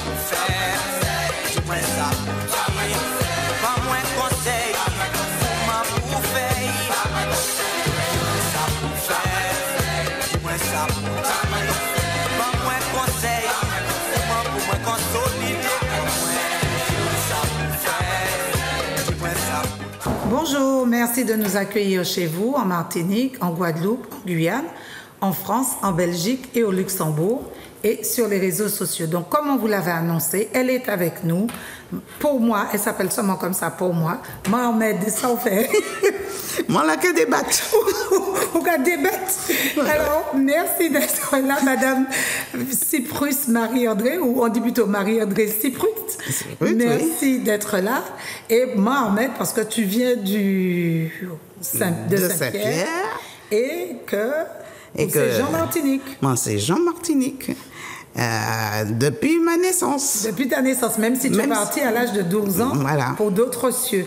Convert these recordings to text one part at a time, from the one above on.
pour faire. Dis-moi ça pour dire. Pas moins conseil, pour ma pour faire. Dis-moi ça pour faire. Dis-moi ça pour dire. Pas moins conseil, pour moi consolider. Dis-moi ça pour faire. Dis-moi ça pour dire. Bonjour, merci de nous accueillir chez vous, en Martinique, en Guadeloupe, en Guyane, en France, en Belgique et au Luxembourg et sur les réseaux sociaux. Donc, comme on vous l'avait annoncé, elle est avec nous. Pour moi, elle s'appelle seulement comme ça, pour moi, Mohamed Saoufé. Moi, là, que débattre. On va débattre. Alors, merci d'être là, Madame Cyprus Marie-André, ou on dit plutôt Marie-André Cyprus. Merci d'être là. Et Mohamed, parce que tu viens de Saint-Pierre et que c'est Jean Martinique. Moi, c'est Jean Martinique. Depuis ma naissance. Depuis ta naissance, même si tu es parti à l'âge de 12 ans pour d'autres cieux.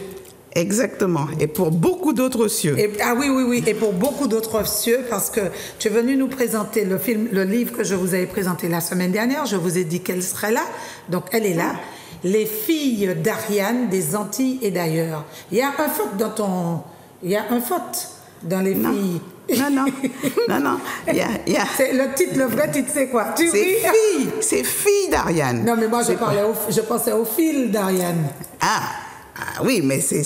Exactement. Et pour beaucoup d'autres cieux. Oui. Et pour beaucoup d'autres cieux, parce que tu es venu nous présenter le livre que je vous avais présenté la semaine dernière. Je vous ai dit qu'elle serait là. Donc, elle est là. Les filles d'Ariane, des Antilles et d'ailleurs. Il y a un faute dans les filles. Non. Le vrai titre, c'est quoi? C'est fille d'Ariane. Non, mais moi, je pensais au fil d'Ariane. Ah oui, mais c'est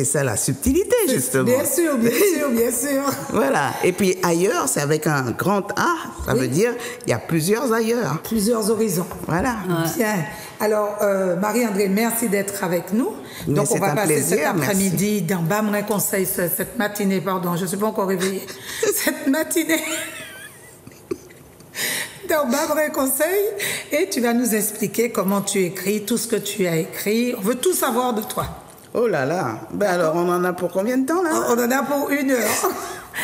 ça la subtilité, justement. Bien sûr. Voilà. Et puis ailleurs, c'est avec un grand A. Ça veut dire il y a plusieurs ailleurs. Plusieurs horizons. Voilà. Bien. Alors, Marie-André, merci d'être avec nous. Donc, on va passer cet après-midi dans Bamouin Conseil, cette matinée, pardon, je ne suis pas encore réveillée. Cette matinée dans Bamouin Conseil, et tu vas nous expliquer comment tu écris, tout ce que tu as écrit. On veut tout savoir de toi. Oh là là. Ben alors, on en a pour combien de temps, là? On en a pour 1 heure.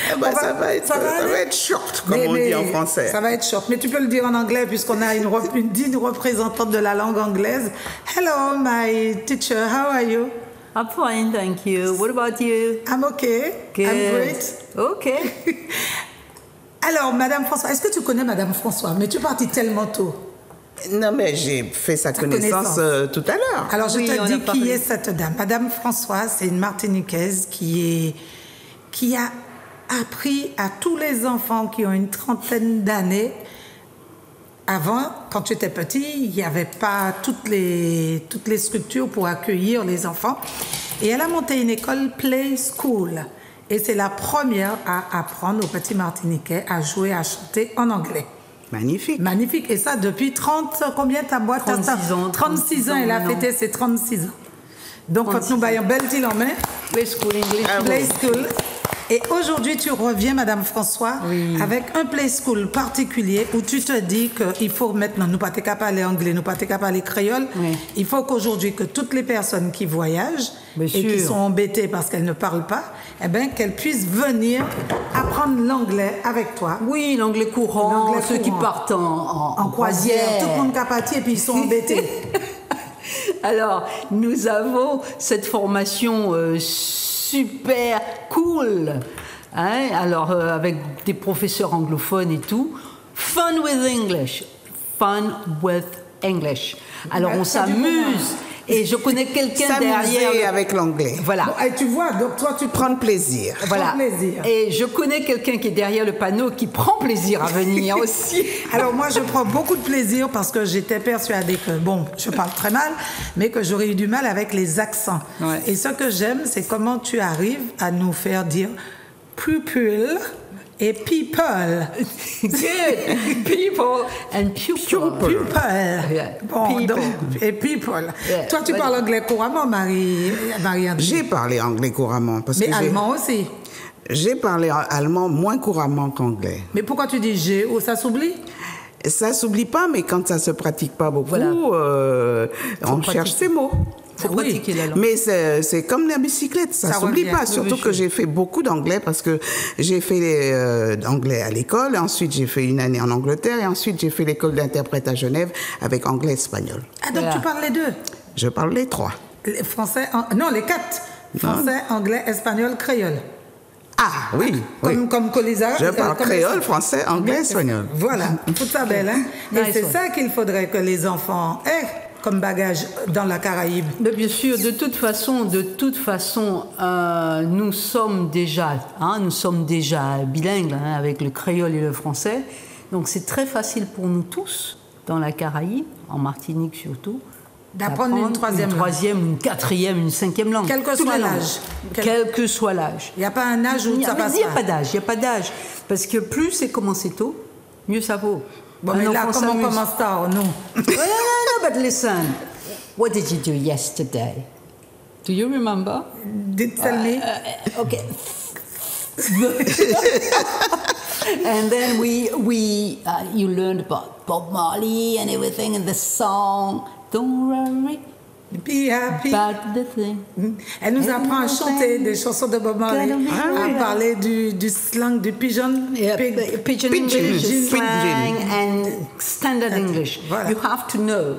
Ça va être short, comme on dit en français. Ça va être short. Mais tu peux le dire en anglais, puisqu'on a une digne représentante de la langue anglaise. Hello, my teacher. How are you? I'm fine, thank you. What about you? I'm okay. Good. I'm great. Okay. Alors, Madame François, est-ce que tu connais Madame François? Mais tu es partie tellement tôt. Non, mais j'ai fait sa connaissance tout à l'heure. Alors, je te dis qui est cette dame. Madame François, c'est une Martiniquaise qui a appris à tous les enfants qui ont une trentaine d'années. Avant, quand tu étais petit, il n'y avait pas toutes les structures pour accueillir les enfants. Et elle a monté une école Play School. Et c'est la première à apprendre aux petits Martiniquais à jouer, à chanter en anglais. Magnifique. Magnifique. Et ça depuis combien ta boîte? 36 ans. 36 ans, elle a fêté ses 36 ans. Donc, quand nous baillons belle deal en main. Play School English. Play School. Et aujourd'hui, tu reviens, Madame François, avec un Play School particulier où tu te dis qu'il faut maintenant, nous pas t'es capable parler anglais, nous pas t'es capable parler créole. Oui. Il faut qu'aujourd'hui, que toutes les personnes qui voyagent qui sont embêtées parce qu'elles ne parlent pas, eh bien, qu'elles puissent venir apprendre l'anglais avec toi. Oui, l'anglais courant, ceux qui partent en croisière. Tout le monde capati et puis ils sont embêtés. Alors, nous avons cette formation super cool, hein? Alors avec des professeurs anglophones et tout. Fun with English. Alors on s'amuse. Et je connais quelqu'un derrière. Avec l'anglais. Voilà. Bon, et tu vois, donc toi tu prends plaisir. Voilà. Et je connais quelqu'un qui est derrière le panneau qui prend plaisir à venir aussi. Alors moi je prends beaucoup de plaisir parce que j'étais persuadée que, je parle très mal, mais que j'aurais eu du mal avec les accents. Ouais. Et ce que j'aime, c'est comment tu arrives à nous faire dire pupil et people. Good. People and pupil. Yeah. Bon, people. Donc, et people. Yeah. Toi, tu parles anglais couramment, Marie-André? J'ai parlé anglais couramment. Mais allemand aussi? J'ai parlé allemand moins couramment qu'anglais. Mais pourquoi tu dis j'ai ou ça s'oublie? Ça s'oublie pas, mais quand ça se pratique pas beaucoup, on cherche ses mots. Faut pratiquer la langue. Mais c'est comme la bicyclette, ça s'oublie pas. Surtout que j'ai fait beaucoup d'anglais parce que j'ai fait anglais à l'école, ensuite j'ai fait 1 année en Angleterre et ensuite j'ai fait l'école d'interprète à Genève avec anglais-espagnol. Ah, donc tu parles les deux? Je parle les 3. Les français, non, les 4. Français, anglais, espagnol, créole. Ah oui, comme Colisa. Je parle créole, français, anglais, espagnol. Voilà, tout ça belle, hein? Et c'est ça qu'il faudrait que les enfants aient. comme bagage dans la Caraïbe? Mais bien sûr, de toute façon, nous sommes déjà bilingues avec le créole et le français. Donc c'est très facile pour nous tous, dans la Caraïbe, en Martinique surtout, d'apprendre une troisième, une quatrième, une cinquième langue. Quel que soit l'âge. Quel que soit l'âge. Il n'y a pas un âge où ça passe pas. Il n'y a pas d'âge. Parce que plus c'est commencé tôt, mieux ça vaut. Bon, mais là, comment on commence tard, non? No, but listen. What did you do yesterday? Do you remember? Tell me. Okay. And then you learned about Bob Marley and everything and the song. Don't worry. Be happy. About the thing. Elle nous apprend à chanter des chansons de Bob Marley, à parler du slang, du pidgin, pidgin English, slang and standard English. Voilà. You have to know.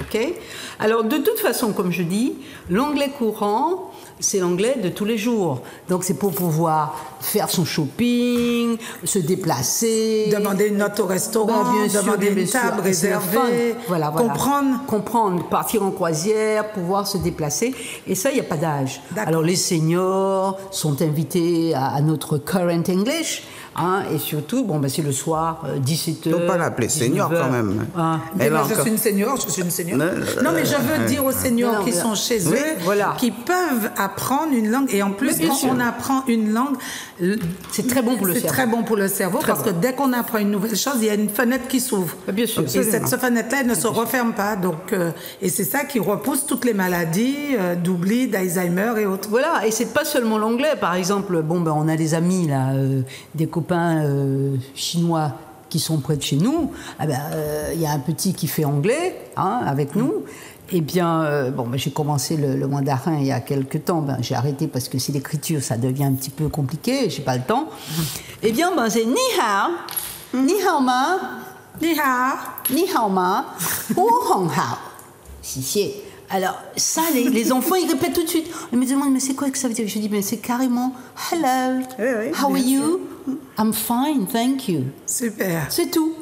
Okay? Alors, de toute façon, comme je dis, l'anglais courant, c'est l'anglais de tous les jours. Donc, c'est pour pouvoir faire son shopping, se déplacer. Demander une note au restaurant, demander une table réservée, comprendre, partir en croisière, pouvoir se déplacer. Et ça, il n'y a pas d'âge. Alors, les seniors sont invités à notre Current English. Et surtout, c'est le soir, 17h. Il ne faut pas l'appeler senior quand même. Je suis une senior. Non, mais je veux dire aux seniors qui sont chez eux, qui peuvent apprendre une langue. Et en plus, quand on apprend une langue, c'est très bon pour le cerveau. C'est très bon pour le cerveau parce que dès qu'on apprend une nouvelle chose, il y a une fenêtre qui s'ouvre. Bien sûr. Et cette fenêtre-là, elle ne se referme pas. Donc, et c'est ça qui repousse toutes les maladies d'oubli, d'Alzheimer et autres. Voilà, et c'est pas seulement l'anglais. Par exemple, on a des amis, là, des copains chinois qui sont près de chez nous. Il y a un petit qui fait anglais avec nous. Eh bien, j'ai commencé le mandarin il y a quelques temps. J'ai arrêté parce que c'est l'écriture, ça devient un petit peu compliqué, j'ai pas le temps. Eh bien, c'est ni hao, ni hao ma, ni hao, ni hao ma, wu hong hao. Si. Alors, ça, les enfants, ils répètent tout de suite. Ils me demandent, mais c'est quoi que ça veut dire? Je dis, mais c'est carrément hello, how are you? I'm fine, thank you. Super. C'est tout.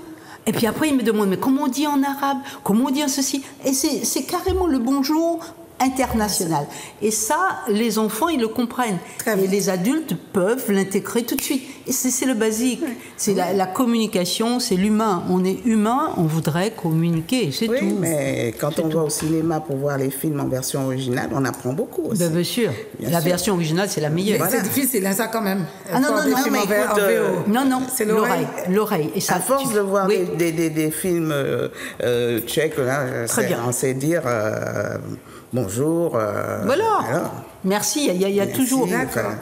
Et puis après, ils me demandent, mais comment on dit en arabe? Comment on dit en ceci? Et c'est carrément le bonjour international. Et ça, les enfants, ils le comprennent. Et les adultes peuvent l'intégrer tout de suite. Et c'est le basique. C'est la communication, c'est l'humain. On est humain, on voudrait communiquer, c'est tout. Oui, mais quand on va au cinéma pour voir les films en version originale, on apprend beaucoup aussi. Bien sûr. La version originale, c'est la meilleure. C'est difficile, ça quand même. Non, mais écoute, non, c'est l'oreille. Et ça, à force de voir des films tchèques, là, on sait dire... bonjour. Voilà. Merci, il y a toujours. D'accord.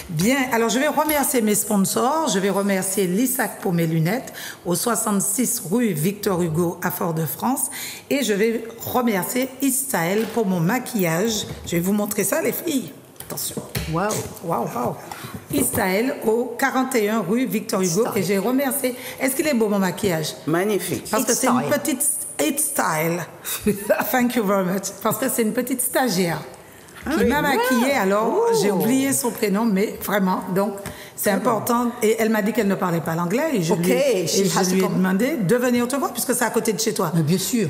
Bien, alors je vais remercier mes sponsors. Je vais remercier Lissac pour mes lunettes au 66 rue Victor Hugo à Fort-de-France. Et je vais remercier Istaël pour mon maquillage. Je vais vous montrer ça, les filles. Attention. Waouh. Istaël au 41 rue Victor Hugo. Et j'ai remercié. Est-ce qu'il est beau, mon maquillage? Magnifique. Parce que c'est une petite... It's style. Thank you very much. Parce que c'est une petite stagiaire qui m'a maquillée. Alors, j'ai oublié son prénom, mais vraiment, donc, c'est important. Et elle m'a dit qu'elle ne parlait pas l'anglais. Et je lui ai demandé de venir te voir, puisque c'est à côté de chez toi. Mais bien sûr.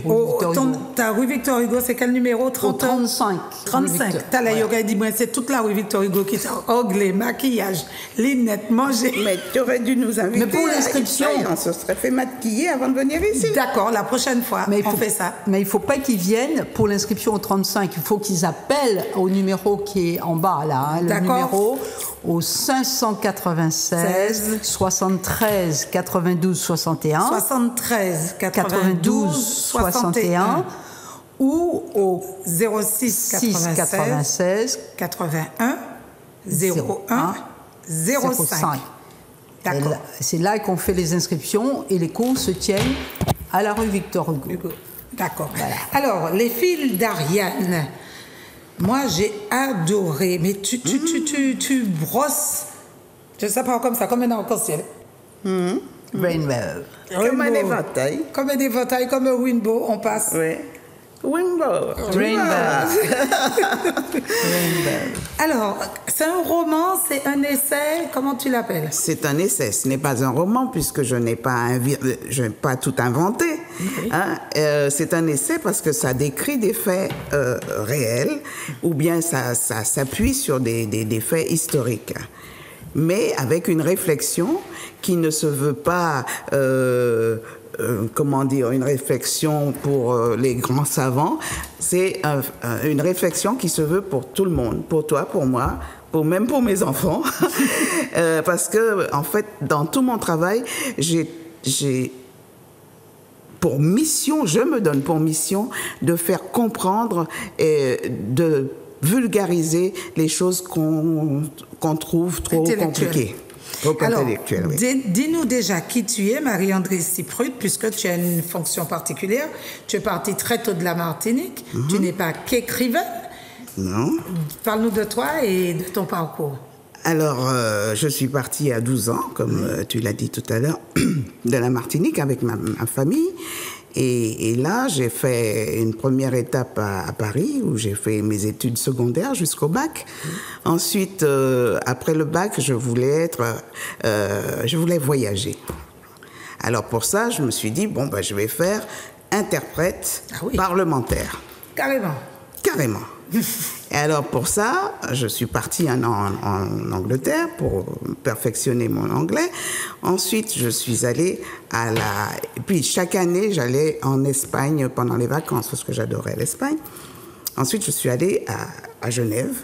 Ta rue Victor Hugo, c'est quel numéro? 35. 35. T'as la yoga, il dit, c'est toute la rue Victor Hugo qui t'a anglais, maquillage, lunettes, manger. Mais tu aurais dû nous inviter. Mais pour l'inscription. On se serait fait maquiller avant de venir ici. D'accord, la prochaine fois, on fait ça. Mais il ne faut pas qu'ils viennent pour l'inscription au 35. Il faut qu'ils appellent au numéro qui est en bas, là. Le numéro au 596 73 92 61. 73 92 61. Ou au 06 96 81 01 05. D'accord. C'est là qu'on fait les inscriptions et les cours se tiennent à la rue Victor Hugo. D'accord. Voilà. Alors, les fils d'Ariane. Moi, j'ai adoré. Mais tu brosses. Je sais pas comme ça, comme un arc-en-ciel. Rainbow. Comme un éventail. Comme un éventail, comme un rainbow, on passe. Oui. Rainbow. Alors, c'est un roman, c'est un essai, comment tu l'appelles? C'est un essai, ce n'est pas un roman puisque je n'ai pas tout inventé. Oui. Hein. C'est un essai parce que ça décrit des faits réels ou bien ça s'appuie sur des faits historiques. Mais avec une réflexion qui ne se veut pas, une réflexion pour les grands savants. C'est une réflexion qui se veut pour tout le monde, pour toi, pour moi, même pour mes enfants. Parce que, en fait, dans tout mon travail, je me donne pour mission de faire comprendre et de vulgariser les choses qu'on trouve trop compliquées. Alors, dis-nous déjà qui tu es, Marie-André Cyprut, puisque tu as une fonction particulière. Tu es partie très tôt de la Martinique. Tu n'es pas qu'écrivaine. Non. Parle-nous de toi et de ton parcours. Alors, je suis partie à 12 ans, comme tu l'as dit tout à l'heure, de la Martinique avec ma famille. Et là, j'ai fait une première étape à Paris, où j'ai fait mes études secondaires jusqu'au bac. Ensuite, après le bac, je voulais voyager. Alors pour ça, je me suis dit, je vais faire interprète parlementaire. Carrément. Carrément. Et alors pour ça, je suis partie en Angleterre pour perfectionner mon anglais. Ensuite, je suis allée Et puis chaque année, j'allais en Espagne pendant les vacances parce que j'adorais l'Espagne. Ensuite, je suis allée à Genève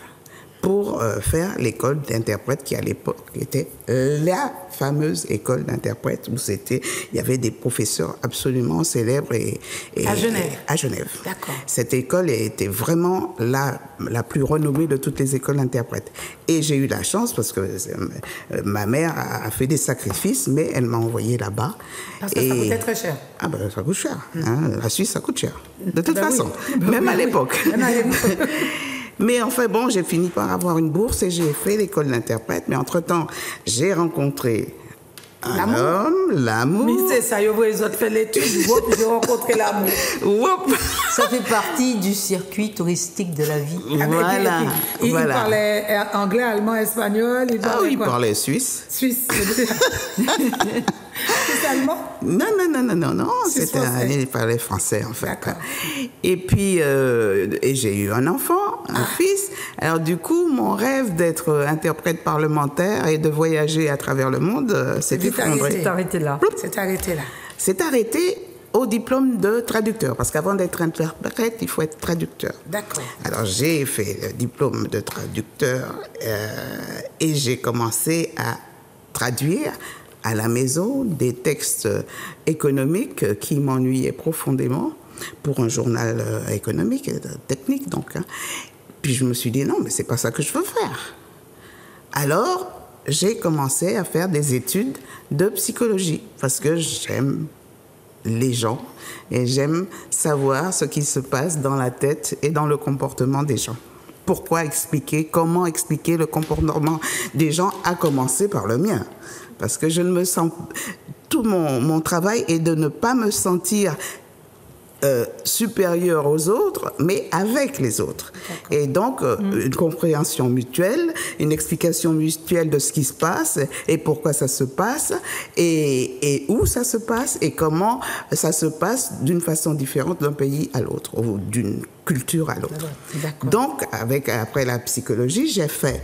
pour faire l'école d'interprète qui à l'époque était la fameuse école d'interprète où il y avait des professeurs absolument célèbres à Genève. À Genève. D'accord. Cette école était vraiment la plus renommée de toutes les écoles d'interprètes. Et j'ai eu la chance parce que ma mère a fait des sacrifices, mais elle m'a envoyée là-bas. Parce que ça coûtait très cher. Ah ça coûte cher. Hein, la Suisse, ça coûte cher. De toute façon, même à l'époque. Mais enfin, j'ai fini par avoir une bourse et j'ai fait l'école d'interprète. Mais entre-temps, j'ai rencontré un homme, l'amour. Mais c'est ça, ils ont fait l'étude, j'ai rencontré l'amour. Ça fait partie du circuit touristique de la vie. Voilà. Il parlait anglais, allemand, espagnol. Il parlait suisse. Suisse. C'est allemand? Non. Il parlait français, en fait. D'accord. Et puis, j'ai eu un enfant, un fils. Alors, du coup, mon rêve d'être interprète parlementaire et de voyager à travers le monde s'est effondré. C'est arrêté là. C'est arrêté au diplôme de traducteur, parce qu'avant d'être interprète, il faut être traducteur. D'accord. Alors, j'ai fait le diplôme de traducteur et j'ai commencé à traduire à la maison des textes économiques qui m'ennuyaient profondément pour un journal économique, technique donc. Puis je me suis dit non, mais c'est pas ça que je veux faire. Alors j'ai commencé à faire des études de psychologie parce que j'aime les gens et j'aime savoir ce qui se passe dans la tête et dans le comportement des gens. Comment expliquer le comportement des gens, à commencer par le mien. Parce que tout mon travail est de ne pas me sentir supérieur aux autres, mais avec les autres. Et donc, une compréhension mutuelle, une explication mutuelle de ce qui se passe et pourquoi ça se passe et où ça se passe et comment ça se passe d'une façon différente d'un pays à l'autre ou d'une culture à l'autre. Donc, après la psychologie, j'ai fait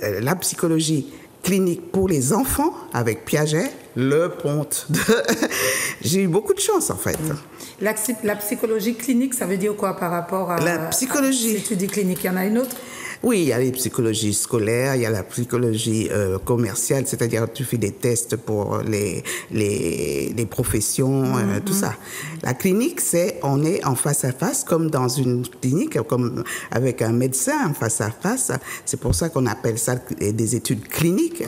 la psychologie clinique pour les enfants avec Piaget, le Ponte. J'ai eu beaucoup de chance, en fait. La psychologie clinique, ça veut dire quoi par rapport à la psychologie? Si tu dis clinique, il y en a une autre? Oui, il y a la psychologie scolaire, il y a la psychologie commerciale, c'est-à-dire tu fais des tests pour les professions, tout ça. La clinique, on est en face à face, comme dans une clinique, comme avec un médecin en face à face. C'est pour ça qu'on appelle ça des études cliniques.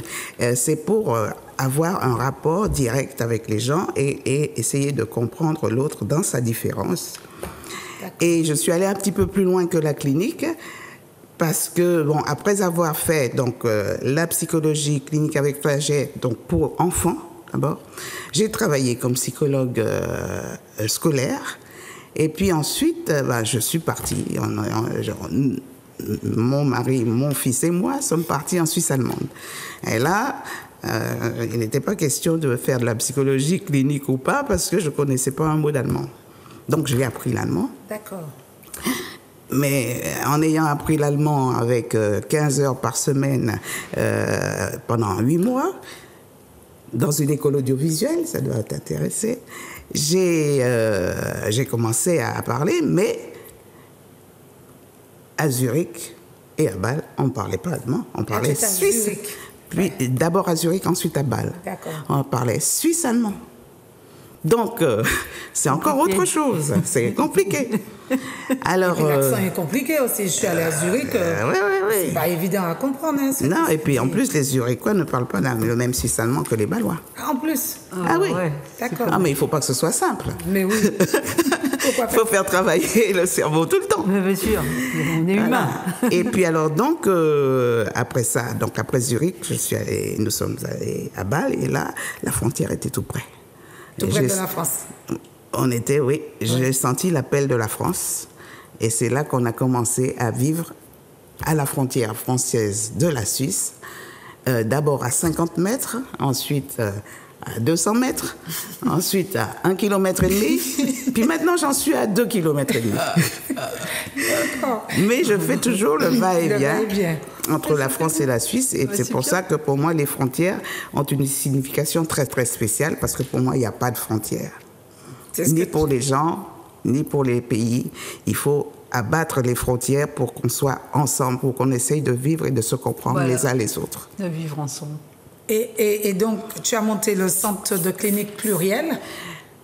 C'est pour avoir un rapport direct avec les gens et essayer de comprendre l'autre dans sa différence. Et je suis allée un petit peu plus loin que la clinique. Parce que, après avoir fait la psychologie clinique avec Piaget, donc pour enfants d'abord, j'ai travaillé comme psychologue scolaire Et puis ensuite, je suis partie. Mon mari, mon fils et moi sommes partis en Suisse allemande. Et là, il n'était pas question de faire de la psychologie clinique ou pas, parce que je ne connaissais pas un mot d'allemand. Donc j'ai appris l'allemand. D'accord. Mais en ayant appris l'allemand avec 15 heures par semaine pendant 8 mois, dans une école audiovisuelle, ça doit t'intéresser, j'ai commencé à parler, mais à Zurich et à Bâle, on ne parlait pas allemand, on parlait suisse. Puis d'abord à Zurich, ensuite à Bâle. On parlait suisse-allemand. Donc, c'est encore autre chose. C'est compliqué. Alors, l'accent est compliqué aussi. Je suis allée à Zurich. Oui. C'est pas évident à comprendre. Hein, non, et puis en plus, les Zurichois ne parlent pas le même suisse-allemand que les Bâlois. En plus. Ah oui. Ouais. D'accord. Ah, mais il ne faut pas que ce soit simple. Mais oui. Il faut faire travailler le cerveau tout le temps. Mais bien sûr, on est humain. Et puis alors donc après ça, donc après Zurich, nous sommes allés à Bâle et là la frontière était tout près. Tout près de la France. On était, oui. J'ai senti l'appel de la France et c'est là qu'on a commencé à vivre à la frontière française de la Suisse. D'abord à 50 mètres, ensuite à 200 mètres, ensuite à 1,5 km, puis maintenant j'en suis à 2,5 km. Mais je fais toujours le va-et-vient entre la France et la Suisse, et c'est pour ça que pour moi les frontières ont une signification très très spéciale, parce que pour moi il n'y a pas de frontières, ni pour les gens, ni pour les pays. Il faut abattre les frontières pour qu'on soit ensemble, pour qu'on essaye de vivre et de se comprendre les uns les autres. De vivre ensemble. Et donc, tu as monté le centre de clinique pluriel?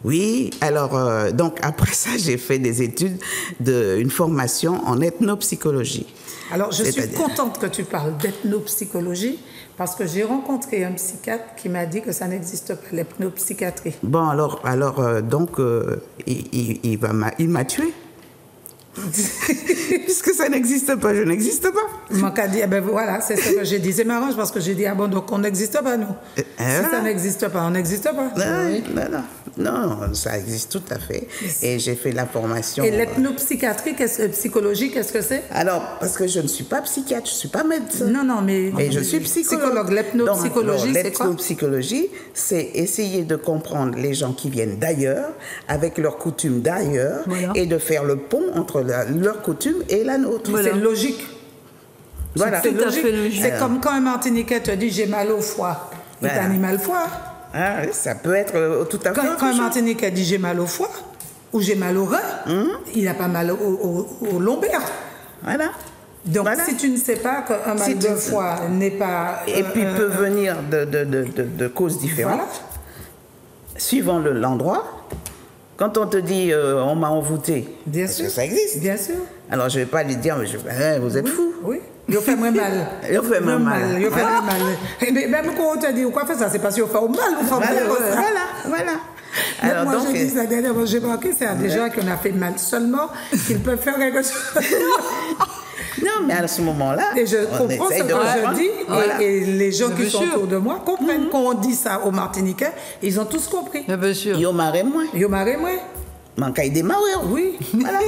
Oui, alors, donc après ça, j'ai fait des études, une formation en ethnopsychologie. Alors, je suis contente que tu parles d'ethnopsychologie, parce que j'ai rencontré un psychiatre qui m'a dit que ça n'existe pas, l'ethnopsychiatrie. Bon, alors donc, il m'a tué. Puisque ça n'existe pas, je n'existe pas. Mon cas dit, ben voilà, c'est ce que j'ai dit. C'est marrant parce que j'ai dit, ah bon, donc on n'existe pas, nous. Si ça n'existe pas, on n'existe pas. Non, ça existe tout à fait. Et j'ai fait la formation. Et l'ethnopsychiatrie, psychologie, qu'est-ce que c'est? Alors, parce que je ne suis pas psychiatre, je ne suis pas médecin. Non, mais je suis psychologue. L'ethnopsychologie, c'est quoi? L'ethnopsychologie, c'est essayer de comprendre les gens qui viennent d'ailleurs, avec leurs coutumes d'ailleurs, et de faire le pont entre leur coutume et la nôtre. C'est logique. Voilà. C'est logique. C'est comme quand un Martiniquais te dit j'ai mal au foie. Il t'a mis mal au foie. Ah, ça peut être tout à fait. Quand un Martiniquais dit j'ai mal au foie ou j'ai mal au rein, il n'a pas mal au lombaire. Voilà. Donc si tu ne sais pas qu'un mal de foie n'est pas. Et puis peut venir de causes différentes, suivant l'endroit. Quand on te dit on m'a envoûté, bien sûr, ça existe. Bien sûr. Alors je ne vais pas lui dire mais vous êtes fou. Oui. Il fait moins mal. Il fait moins mal. Il fait moins mal. Et même quand on te dit quoi faire ça, c'est parce qu'il fait mal ou Voilà. Alors, moi, je dis ça dernièrement, j'ai marqué, c'est à des gens qui ont fait mal seulement qu'ils peuvent faire quelque chose. Non, mais à ce moment-là, et je comprends ce que je dis, et les gens qui sont autour de moi comprennent. Quand on dit ça aux Martiniquais, ils ont tous compris. Bien sûr. Yo marre moi. Manquait démarrer. Oui. Voilà.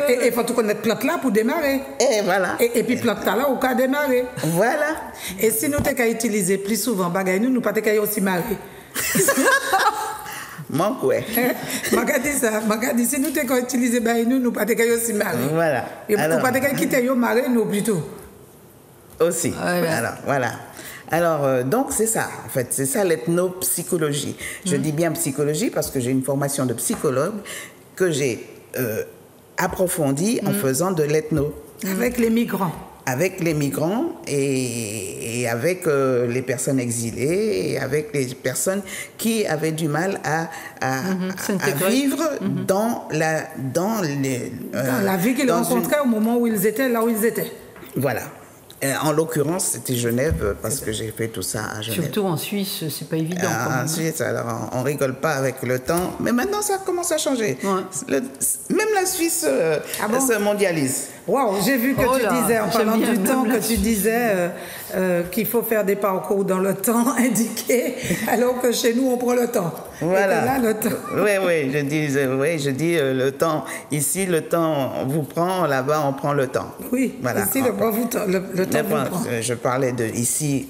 Et il faut tout connaître plante là pour démarrer. Et voilà. Et puis plante là au cas démarrer. Voilà. Et si nous t'es qu'à utiliser plus souvent bagay nous pas t'es qu'à aussi marrer. Mon quoi. Magadi ça, magadi si nous t'es qu'à utiliser bagay nous pas t'es qu'à aussi marrer. Voilà. Et pour pas t'es qu'à quitter yo marrer nous plutôt. Aussi. Voilà. Alors, donc, c'est ça, en fait, c'est ça l'ethnopsychologie. Je dis bien psychologie parce que j'ai une formation de psychologue que j'ai approfondie en faisant de l'ethno. Avec les migrants. Avec les migrants et avec les personnes exilées et avec les personnes qui avaient du mal à vivre dans la vie qu'ils rencontraient au moment où ils étaient là où ils étaient. Voilà. En l'occurrence, c'était Genève, parce que j'ai fait tout ça à Genève. Surtout en Suisse, c'est pas évident. En Suisse, alors on rigole pas avec le temps, mais maintenant ça commence à changer. Ouais. Même la Suisse se mondialise. Waouh, j'ai vu que tu disais, en parlant du temps, que tu disais qu'il faut faire des parcours dans le temps indiqué, alors que chez nous, on prend le temps. Voilà. Et là, le temps. Je dis le temps. Ici, le temps vous prend, là-bas, on prend le temps. Oui, voilà. ici, le temps vous prend. Je parlais de ici,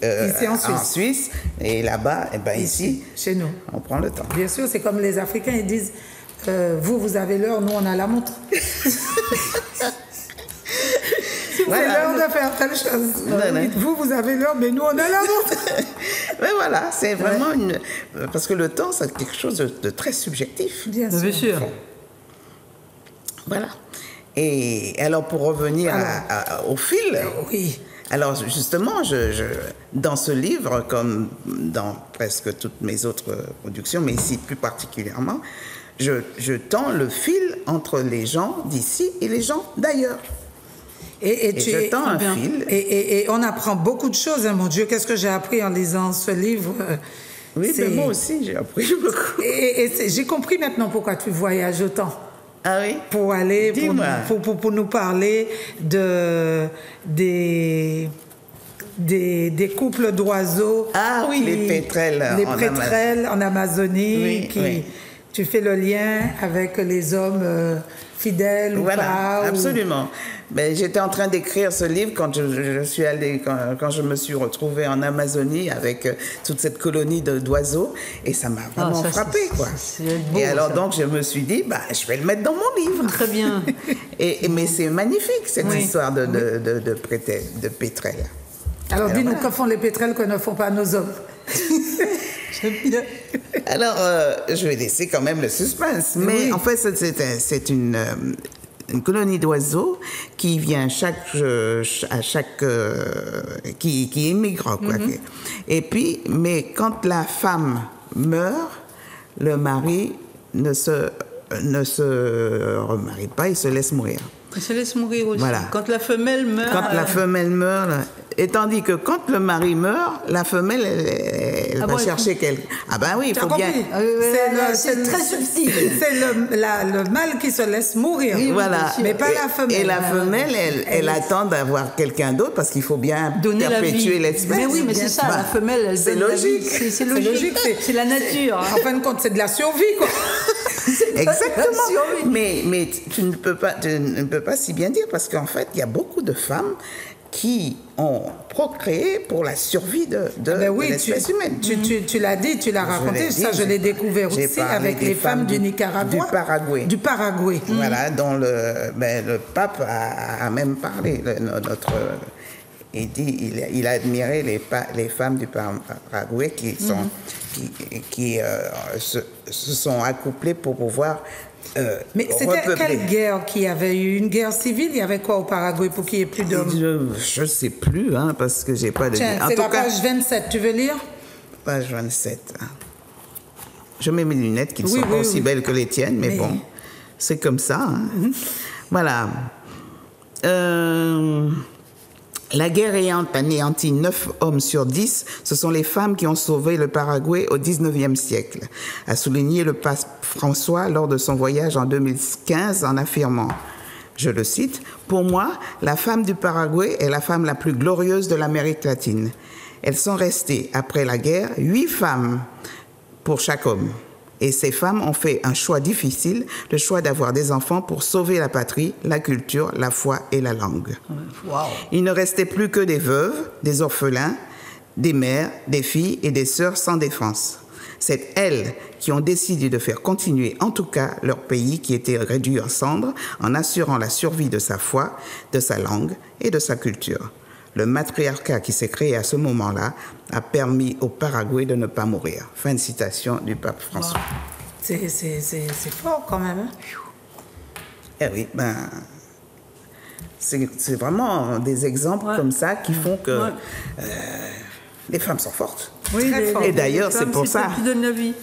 en Suisse, et là-bas, et ben ici, chez nous. On prend le temps. Bien sûr, c'est comme les Africains, ils disent, vous avez l'heure, nous, on a la montre. C'est l'heure de faire telle chose. Vous avez l'heure, mais nous, on a la montre. Mais voilà, c'est vraiment parce que le temps, c'est quelque chose de très subjectif. Bien sûr. Voilà. Et alors, pour revenir au fil... Oui. Alors, justement, dans ce livre, comme dans presque toutes mes autres productions, mais ici plus particulièrement, je tends le fil entre les gens d'ici et les gens d'ailleurs. Et je tends un fil. Et on apprend beaucoup de choses, hein, mon Dieu. Qu'est-ce que j'ai appris en lisant ce livre? Oui, mais moi aussi, j'ai appris beaucoup. Et j'ai compris maintenant pourquoi tu voyages autant. Ah oui? Pour aller, pour nous parler des couples d'oiseaux. Ah oui, les pétrels. Les pétrels en Amazonie. Oui. Tu fais le lien avec les hommes fidèles ou pas. Absolument. Mais j'étais en train d'écrire ce livre quand je suis allée, quand je me suis retrouvée en Amazonie avec toute cette colonie d'oiseaux, et ça m'a vraiment frappée, quoi. Beau, et alors donc je me suis dit, je vais le mettre dans mon livre. Très bien. Mais c'est magnifique cette histoire de pétrels. Alors dis-nous, que font les pétrels que ne font pas nos hommes? Alors, je vais laisser quand même le suspense. Mais en fait, c'est une colonie d'oiseaux qui vient qui émigre, quoi. Et puis, mais quand la femme meurt, le mari ne se remarie pas, il se laisse mourir. Il se laisse mourir aussi. Voilà. Quand la femelle meurt... La femelle meurt, et tandis que quand le mari meurt, la femelle, elle va chercher quelqu'un. Ah ben oui, il faut bien... C'est très subtil. C'est le mâle qui se laisse mourir. Oui, voilà. Mais pas la femelle. Et la femelle, elle attend d'avoir quelqu'un d'autre parce qu'il faut bien perpétuer l'espèce. Mais oui, mais c'est ça, la femelle, elle c'est logique. C'est logique. C'est la nature. En fin de compte, c'est de la survie, quoi. Exactement. Mais tu ne peux pas si bien dire parce qu'en fait, il y a beaucoup de femmes qui ont procréé pour la survie de l'espèce humaine. Tu l'as dit, tu l'as raconté, je l'ai découvert aussi avec les femmes du Nicaragua. Du Paraguay. Voilà, dont le pape a même parlé. Il a admiré les femmes du Paraguay qui se sont accouplées pour pouvoir mais c'était quelle guerre qu'il y avait eu? Une guerre civile? Il y avait quoi au Paraguay pour qu'il n'y ait plus d'hommes? Je ne sais plus, parce que j'ai pas de... Tiens, c'est la page 27, tu veux lire? Page 27. Je mets mes lunettes qui ne sont pas aussi belles que les tiennes, mais bon, c'est comme ça. Voilà. La guerre ayant anéanti 9 hommes sur 10, ce sont les femmes qui ont sauvé le Paraguay au XIXe siècle, a souligné le pape François lors de son voyage en 2015 en affirmant, je le cite, « Pour moi, la femme du Paraguay est la femme la plus glorieuse de l'Amérique latine. Elles sont restées, après la guerre, 8 femmes pour chaque homme. Et ces femmes ont fait un choix difficile, le choix d'avoir des enfants pour sauver la patrie, la culture, la foi et la langue. Wow. Il ne restait plus que des veuves, des orphelins, des mères, des filles et des sœurs sans défense. C'est elles qui ont décidé de faire continuer en tout cas leur pays qui était réduit en cendres en assurant la survie de sa foi, de sa langue et de sa culture. Le matriarcat qui s'est créé à ce moment-là a permis au Paraguay de ne pas mourir. » Fin de citation du pape François. Wow. C'est fort quand même. Eh oui, c'est vraiment des exemples comme ça qui font que les femmes sont fortes. Oui, très fortes. Et d'ailleurs, c'est pour ça... qui donnent la vie.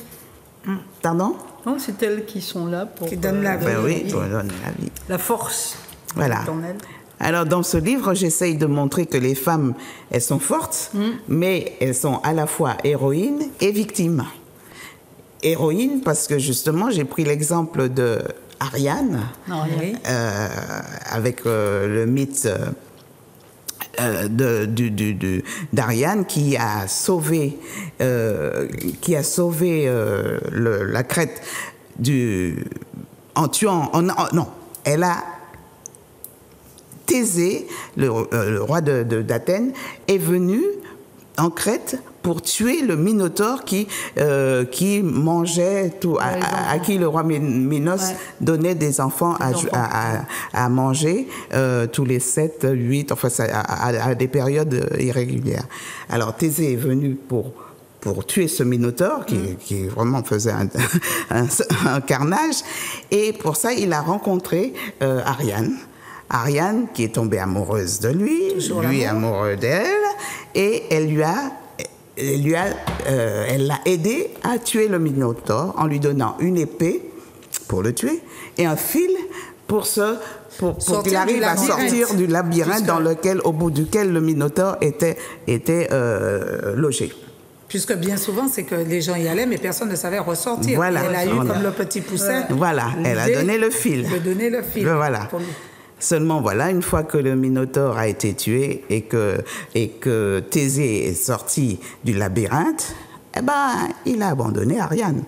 Pardon? Non, c'est elles qui sont là pour... Qui donnent la vie. Oui, pour donner la vie. La force. Voilà. Alors, dans ce livre, j'essaye de montrer que les femmes, elles sont fortes, mais elles sont à la fois héroïnes et victimes. Héroïnes parce que, justement, j'ai pris l'exemple de Ariane, avec le mythe d'Ariane qui a sauvé la Crète en tuant. Non, elle a Thésée, le roi d'Athènes, est venu en Crète pour tuer le Minotaure qui mangeait tout, à qui le roi Minos donnait des enfants à manger tous les 7, 8, enfin à des périodes irrégulières. Alors Thésée est venu pour tuer ce Minotaure qui vraiment faisait un carnage, et pour ça il a rencontré Ariane. Ariane qui est tombée amoureuse de lui amoureux d'elle, et elle l'a aidé à tuer le Minotaure en lui donnant une épée pour le tuer et un fil pour qu'il arrive à sortir du labyrinthe au bout duquel le Minotaure était logé. Puisque bien souvent, c'est que les gens y allaient, mais personne ne savait ressortir. Voilà, elle a eu comme le petit poussin. Voilà, elle a donné le fil. Voilà. Seulement, voilà, une fois que le Minotaure a été tué et que Thésée est sorti du labyrinthe, il a abandonné Ariane.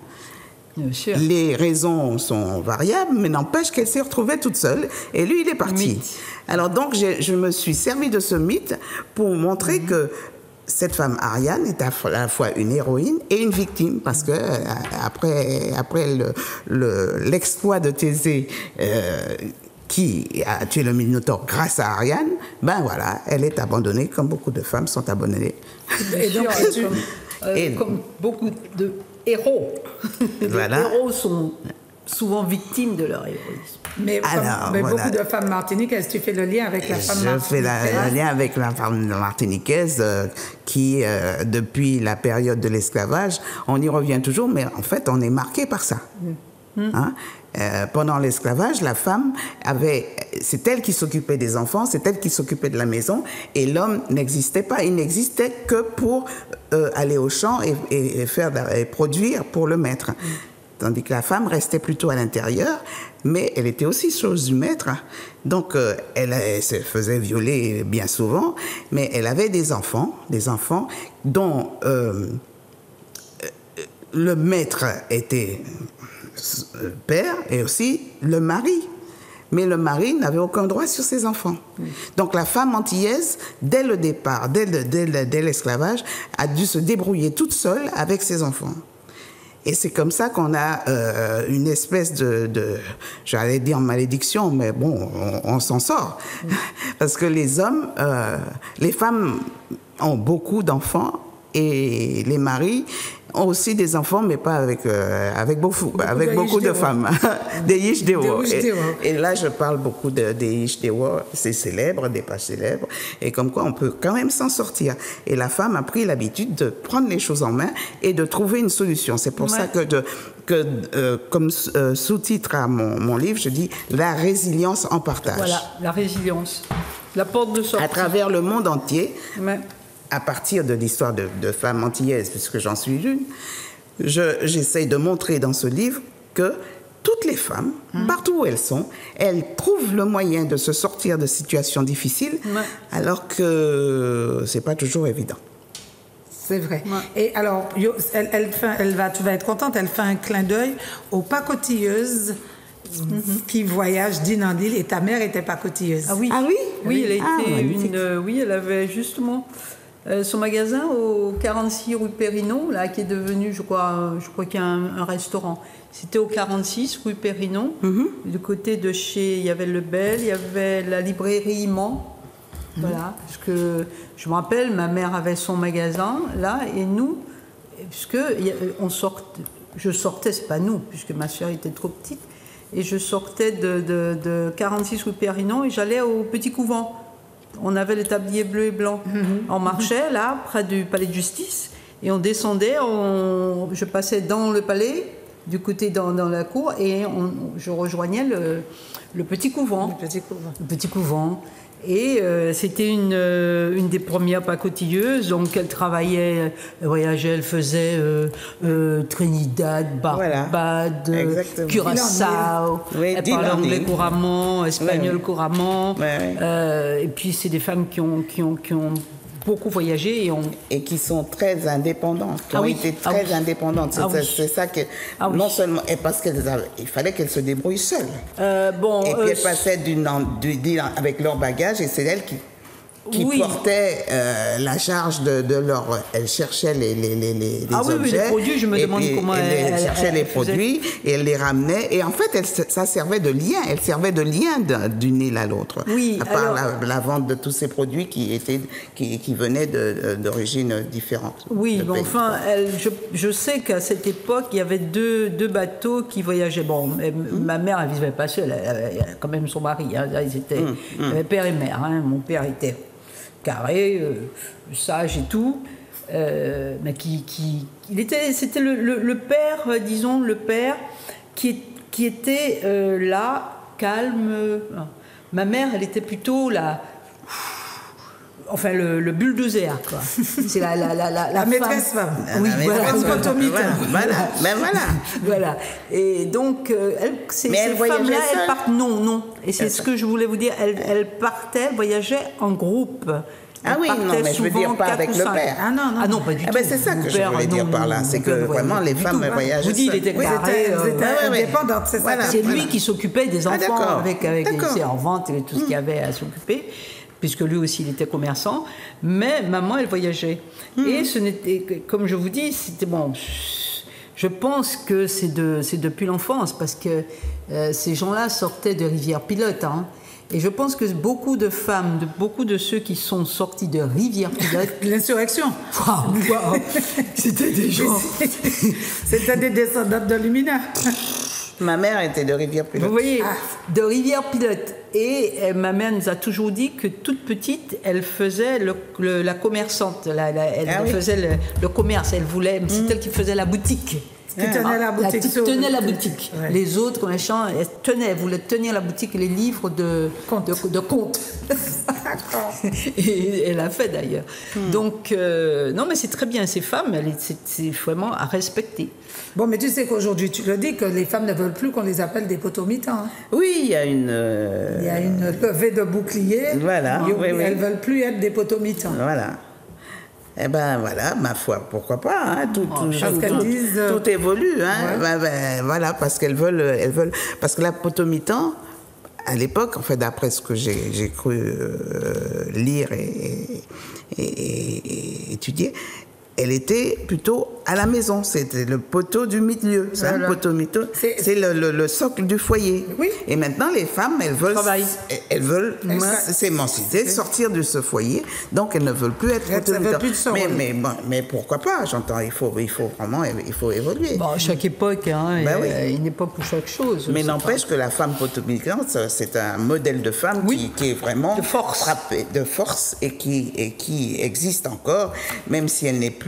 Bien sûr. Les raisons sont variables, mais n'empêche qu'elle s'est retrouvée toute seule et lui, il est parti. Mythe. Alors donc, je me suis servi de ce mythe pour montrer que cette femme Ariane est à la fois une héroïne et une victime, parce que après l'exploit de Thésée, qui a tué le Minotaure grâce à Ariane, elle est abandonnée comme beaucoup de femmes sont abandonnées. Et donc, comme beaucoup de héros. Voilà. Les héros sont souvent victimes de leur héroïsme. Mais beaucoup de femmes martiniquaises, tu fais le lien avec la femme martiniquaise. Je fais le lien avec la femme martiniquaise qui, depuis la période de l'esclavage, on y revient toujours, mais en fait, on est marqué par ça. Hein? Pendant l'esclavage, la femme c'est elle qui s'occupait des enfants, c'est elle qui s'occupait de la maison, et l'homme n'existait pas. Il n'existait que pour aller au champ et produire pour le maître. Tandis que la femme restait plutôt à l'intérieur, mais elle était aussi chose du maître. Donc, elle se faisait violer bien souvent, mais elle avait des enfants dont le maître était père et aussi le mari. Mais le mari n'avait aucun droit sur ses enfants. Donc la femme antillaise, dès le départ, dès l'esclavage, a dû se débrouiller toute seule avec ses enfants. Et c'est comme ça qu'on a une espèce j'allais dire malédiction, mais bon, on s'en sort. Parce que les femmes ont beaucoup d'enfants, et les maris ont aussi des enfants, mais pas avec beaucoup de femmes. Des Yishdewo. Et là, je parle beaucoup des Yishdewo, c'est célèbre, des pages célèbres, et comme quoi on peut quand même s'en sortir. Et la femme a pris l'habitude de prendre les choses en main et de trouver une solution. C'est pour ça que comme sous-titre à mon livre, je dis « La résilience en partage ». Voilà, la résilience, la porte de sortie. À travers le monde entier. À partir de l'histoire de femmes antillaises, puisque j'en suis une, j'essaye de montrer dans ce livre que toutes les femmes, partout où elles sont, elles trouvent le moyen de se sortir de situations difficiles, alors que c'est pas toujours évident. C'est vrai. Et alors, tu vas être contente, elle fait un clin d'œil aux pacotilleuses qui voyagent d'île en île, et ta mère était pacotilleuse. Ah oui. Ah oui? Oui, elle avait justement son magasin au 46 rue Périnon, là, qui est devenu, je crois qu'il y a un restaurant. C'était au 46 rue Périnon, du côté de chez, il y avait Le Bel, il y avait la librairie Iman. Voilà, parce que je me rappelle, ma mère avait son magasin là, et nous, puisque je sortais, c'est pas nous, puisque ma soeur était trop petite, et je sortais de 46 rue Périnon et j'allais au Petit Couvent. On avait les tabliers bleus et blancs. On marchait là, près du palais de justice, et on descendait, je passais dans le palais, du côté dans la cour, et je rejoignais le petit couvent. Le petit couvent. Et c'était une des premières pacotilleuses, donc elle travaillait, elle voyageait, elle faisait Trinidad, Barbade, Curaçao, elle parlait anglais couramment, espagnol couramment, et puis c'est des femmes qui ont beaucoup voyagé et qui sont très indépendantes, qui ont été très indépendantes. C'est ça que non seulement et parce qu'il fallait qu'elles se débrouillent seules. Et puis elles passaient avec leur bagage et c'est elles qui portaient la charge de leur. Elles cherchaient les objets. Les produits, je me demande comment elles cherchaient les produits et elles les ramenaient. Et en fait, ça servait de lien. Elles servaient de lien d'une île à l'autre. Oui, à part la vente de tous ces produits qui venaient d'origines différentes. Oui, bon, enfin, je sais qu'à cette époque, il y avait deux bateaux qui voyageaient. Bon, ma mère, elle ne vivait pas seule. Elle avait quand même son mari. Hein, ils avaient père et mère. Hein, mon père était carré, sage et tout, mais c'était le père, disons, le père qui était là, calme. Ma mère, elle était plutôt le bulldozer, quoi. C'est la maîtresse femme. Oui, voilà. Et donc, ces femmes-là, elles partent. Non. Et c'est ce que je voulais vous dire. Elles partaient, voyageaient en groupe. Oui, non, mais je veux dire pas avec le père. Ah non, pas du tout. C'est ça que je voulais dire par là. C'est que vraiment, les femmes voyageaient. Je vous dis, il était carré. Elles étaient indépendantes, c'est ça. C'est lui qui s'occupait des enfants avec les servantes et tout ce qu'il y avait à s'occuper, puisque lui aussi il était commerçant, mais maman elle voyageait. Et ce n'était, comme je vous dis, c'était bon. Je pense que c'est depuis l'enfance, parce que ces gens-là sortaient de Rivière-Pilote. Hein, et je pense que beaucoup de femmes, beaucoup de ceux qui sont sortis de Rivière-Pilote... L'insurrection. Wow. C'était des gens... C'était des descendantes de Lumina. Ma mère était de Rivière-Pilote. Vous voyez, de Rivière-Pilote. Et ma mère nous a toujours dit que toute petite, elle faisait la commerçante. Elle faisait le commerce. Elle voulait, c'est elle qui faisait la boutique. Qui tenait la boutique. Qui tenait la boutique. Ouais. Les autres, machin, elles voulaient tenir la boutique et les livres de contes. Et elle a fait d'ailleurs. Donc, non, mais c'est très bien. Ces femmes, c'est vraiment à respecter. Bon, mais tu sais qu'aujourd'hui, tu le dis, que les femmes ne veulent plus qu'on les appelle des potomitans. Hein. Oui, il y a une levée de bouclier. Voilà. Elles ne veulent plus être des potomitans. Voilà. Eh ben voilà, ma foi, pourquoi pas, hein, tout évolue, hein, voilà, parce qu'elles veulent, parce que la potomitan, à l'époque, en fait, d'après ce que j'ai cru lire et étudier, elle était plutôt à la maison. C'était le poteau du milieu. C'est un potomito. C'est le socle du foyer. Oui. Et maintenant, les femmes, elles veulent s'émanciper, sortir de ce foyer. Donc, elles ne veulent plus être potomitos. Mais pourquoi pas? J'entends, il faut évoluer. Bon, chaque époque, hein, une époque pour chaque chose. Mais n'empêche que la femme potomitante, c'est un modèle de femme qui est vraiment frappée de force et qui existe encore, même si elle n'est plus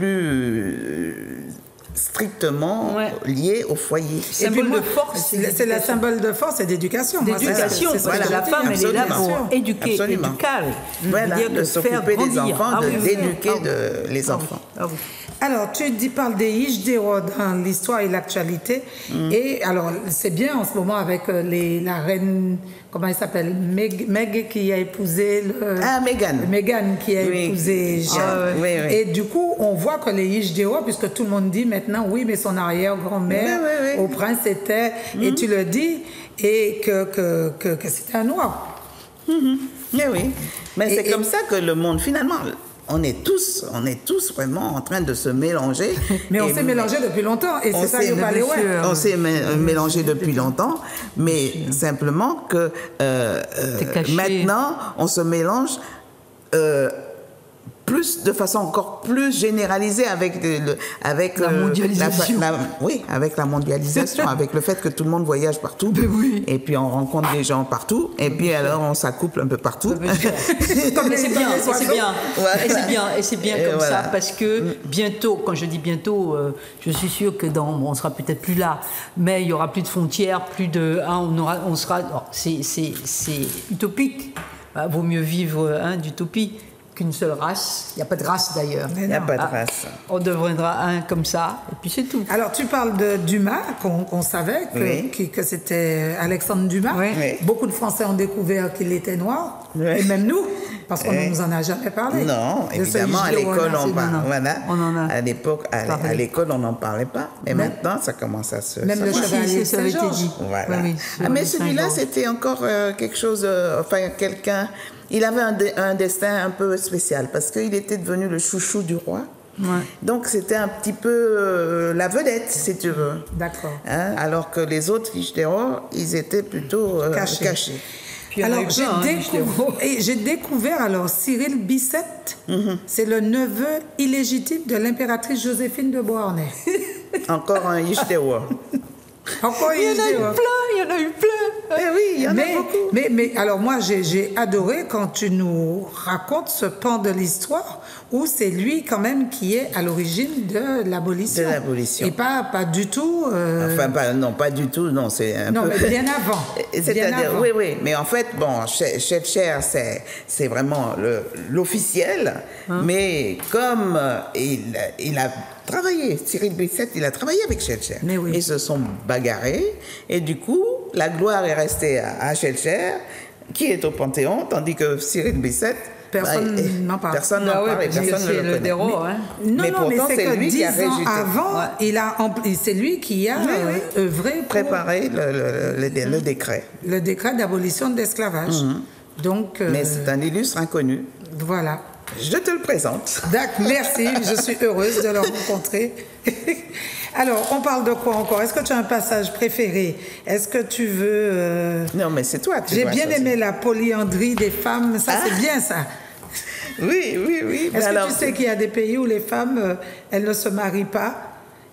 strictement lié au foyer. Symbole de force. C'est la symbole de force et d'éducation. D'éducation, parce que la femme, elle est là pour éduquer, éduquer. Voilà, de s'occuper des enfants, d'éduquer les enfants. Alors, tu parles des Hijdewa dans l'histoire et l'actualité. Et alors, c'est bien en ce moment avec la reine, comment elle s'appelle, Meg qui a épousé... Meghan qui a épousé Jean. Et du coup, on voit que les Hijdewa, puisque tout le monde dit maintenant, oui, mais son arrière-grand-mère au prince était, et tu le dis, et que c'était un noir. Oui, mais c'est comme ça que le monde, finalement... On est tous vraiment en train de se mélanger. Mais on s'est mélangé depuis longtemps, et c'est ça qu'il fallait. On s'est mélangé depuis longtemps, mais simplement que maintenant, on se mélange plus plus, de façon encore plus généralisée avec la mondialisation. Oui, avec la mondialisation, avec le fait que tout le monde voyage partout. Oui. Et puis on rencontre des gens partout. Et puis alors on s'accouple un peu partout. Mais c'est bien, et c'est bien. Et c'est bien comme voilà. ça, parce que bientôt, quand je dis bientôt, je suis sûre que on sera peut-être plus là, mais il y aura plus de frontières, plus de, on sera. C'est utopique. Vaut mieux vivre d'utopie qu'une seule race. Il n'y a pas de race d'ailleurs. Il n'y a pas de race. On deviendra un comme ça, et puis c'est tout. Alors, tu parles de Dumas, qu'on savait que c'était Alexandre Dumas. Oui. Beaucoup de Français ont découvert qu'il était noir, et même nous, parce qu'on ne nous en a jamais parlé. Non, évidemment, à l'école, à l'époque, à l'école, on n'en parlait pas. Mais maintenant, ça commence à se... Même le chevalier, ça avait été dit. Voilà. Oui, mais celui-là, c'était encore quelque chose... quelqu'un... Il avait un destin un peu spécial parce qu'il était devenu le chouchou du roi. Ouais. Donc c'était un petit peu la vedette, si tu veux. D'accord. Alors que les autres fiches des rois, ils étaient plutôt cachés. Puis alors j'ai découvert alors Cyril Bicêtre, c'est le neveu illégitime de l'impératrice Joséphine de Beauharnais. Encore un Yishtewa. Encore il y en a eu plein. Eh oui, il y en a beaucoup. Mais alors moi, j'ai adoré quand tu nous racontes ce pan de l'histoire où c'est lui quand même qui est à l'origine de l'abolition. De l'abolition. Et pas du tout... Enfin, pas du tout, non, c'est un peu... Non, mais bien avant. C'est-à-dire, oui, mais en fait, bon, Schœlcher, c'est vraiment l'officiel, mais comme il a travaillé, Cyril Bicêtre, il a travaillé avec Schœlcher. Mais oui. Ils se sont bagarrés, et du coup, la gloire est restée à Schœlcher, qui est au Panthéon, tandis que Cyril Bicêtre, personne n'en parle. Personne n'en parle et personne ne le connaît. Mais pourtant, c'est lui qui a 10 ans avant, ouais. c'est lui qui a œuvré pour préparé le décret. Le décret d'abolition de l'esclavage. Donc, mais c'est un illustre inconnu. Voilà. Je te le présente. D'accord, merci, je suis heureuse de le rencontrer. Alors, on parle de quoi encore? Est-ce que tu as un passage préféré? Est-ce que tu veux... Non, mais c'est toi. J'ai bien aimé la polyandrie des femmes, ça c'est bien ça. Oui. Est-ce que tu sais qu'il y a des pays où les femmes, elles ne se marient pas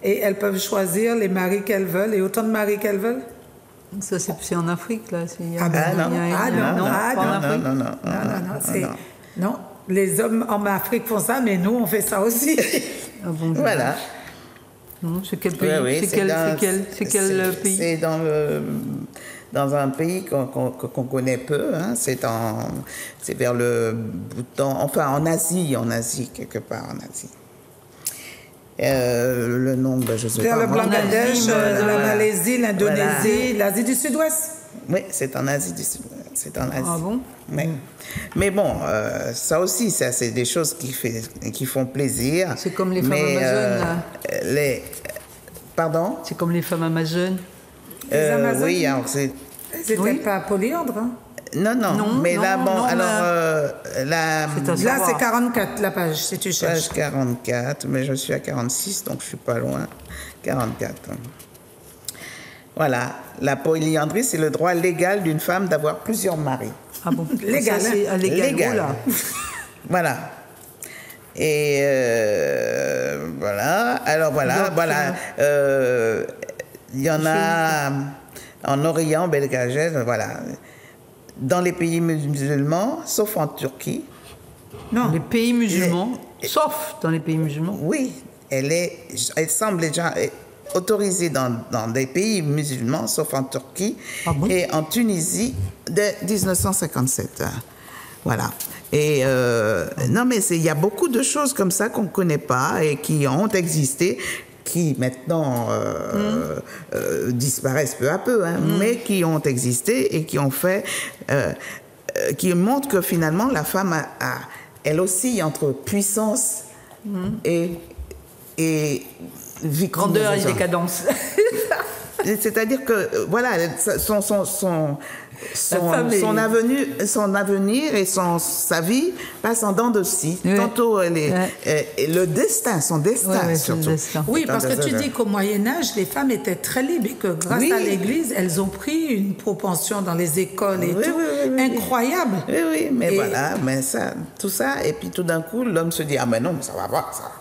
et elles peuvent choisir les maris qu'elles veulent et autant de maris qu'elles veulent? Ça, c'est en Afrique, là. Non. Les hommes en Afrique font ça, mais nous, on fait ça aussi. Voilà. C'est quel pays? Oui, c'est quel pays? C'est dans un pays qu'on connaît peu. Hein. C'est vers le Bhoutan, enfin en Asie, quelque part en Asie. Le nom, je sais pas. Vers le Bangladesh, la Malaisie, l'Indonésie, l'Asie du Sud-Ouest. Oui, c'est en Asie du Sud-Ouest. C'est en Asie. Ah bon? Mais bon, ça aussi, c'est des choses qui font plaisir. C'est comme les femmes amazones, là. Pardon? C'est comme les femmes amazones. Les Amazones? Oui, alors c'est... C'était pas polyandre, hein? Non, mais là, bon, alors... là, c'est 44, la page, si tu cherches. Page 44, mais je suis à 46, donc je suis pas loin. 44. Voilà. La polyandrie, c'est le droit légal d'une femme d'avoir plusieurs maris. Ah bon? Légal, c'est légal. Là. Voilà. Et voilà. Alors voilà. Il y en a en Orient, Belgagène, voilà. Dans les pays musulmans, sauf en Turquie. Non. Les pays musulmans, sauf dans les pays musulmans. Oui, elle semble déjà autorisée dans des pays musulmans, sauf en Turquie et en Tunisie de 1957. Voilà. Et non, mais il y a beaucoup de choses comme ça qu'on ne connaît pas et qui ont existé, qui maintenant disparaissent peu à peu, hein, mais qui ont existé et qui ont fait, qui montrent que finalement la femme elle oscille entre puissance et grandeur et décadence. C'est-à-dire que, voilà, son avenir et sa vie passe en dents de scie. Oui. Tantôt, le destin, son destin surtout. Oui, parce que tu dis qu'au Moyen-Âge, les femmes étaient très libres et que grâce à l'Église, elles ont pris une propension dans les écoles et incroyable. Oui, mais voilà, mais ça, tout ça, et puis tout d'un coup, l'homme se dit, ah mais non, ça va pas, ça.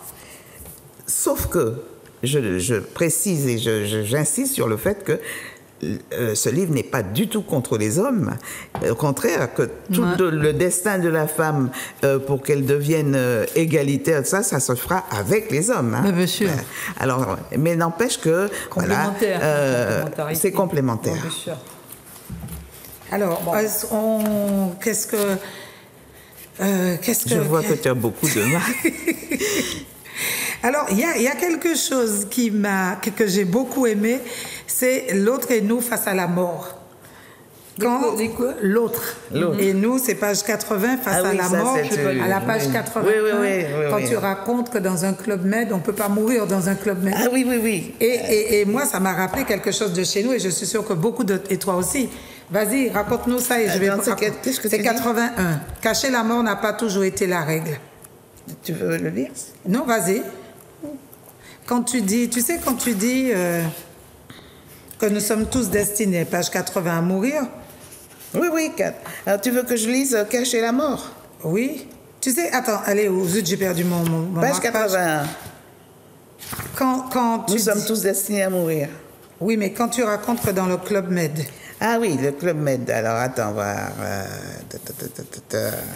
Sauf que, je précise et j'insiste sur le fait que ce livre n'est pas du tout contre les hommes. Au contraire, que tout le destin de la femme, pour qu'elle devienne égalitaire, ça se fera avec les hommes. Hein. Mais bien sûr. Alors, mais n'empêche que c'est complémentaire. Bien sûr. Alors, qu'est-ce que je vois que tu as beaucoup de mal. Alors, il y a quelque chose que j'ai beaucoup aimé, c'est l'autre et nous face à la mort. L'autre et nous, c'est page 80 face à la mort, à la page 81, quand tu racontes que dans un Club Med, on ne peut pas mourir dans un Club Med. Ah oui. Et moi, ça m'a rappelé quelque chose de chez nous, et je suis sûre que beaucoup d'autres, et toi aussi. Vas-y, raconte-nous ça et je vais... C'est 81. Cacher la mort n'a pas toujours été la règle. Tu veux le lire? Non, vas-y. Quand tu dis que nous sommes tous destinés, page 80, à mourir. Oui. Alors, tu veux que je lise Cacher la mort? Oui. Tu sais, attends, allez, zut, j'ai perdu mon page 81. Quand nous sommes tous destinés à mourir. Oui, mais quand tu racontes que dans le Club Med. Ah oui, le Club Med. Alors, attends, voir.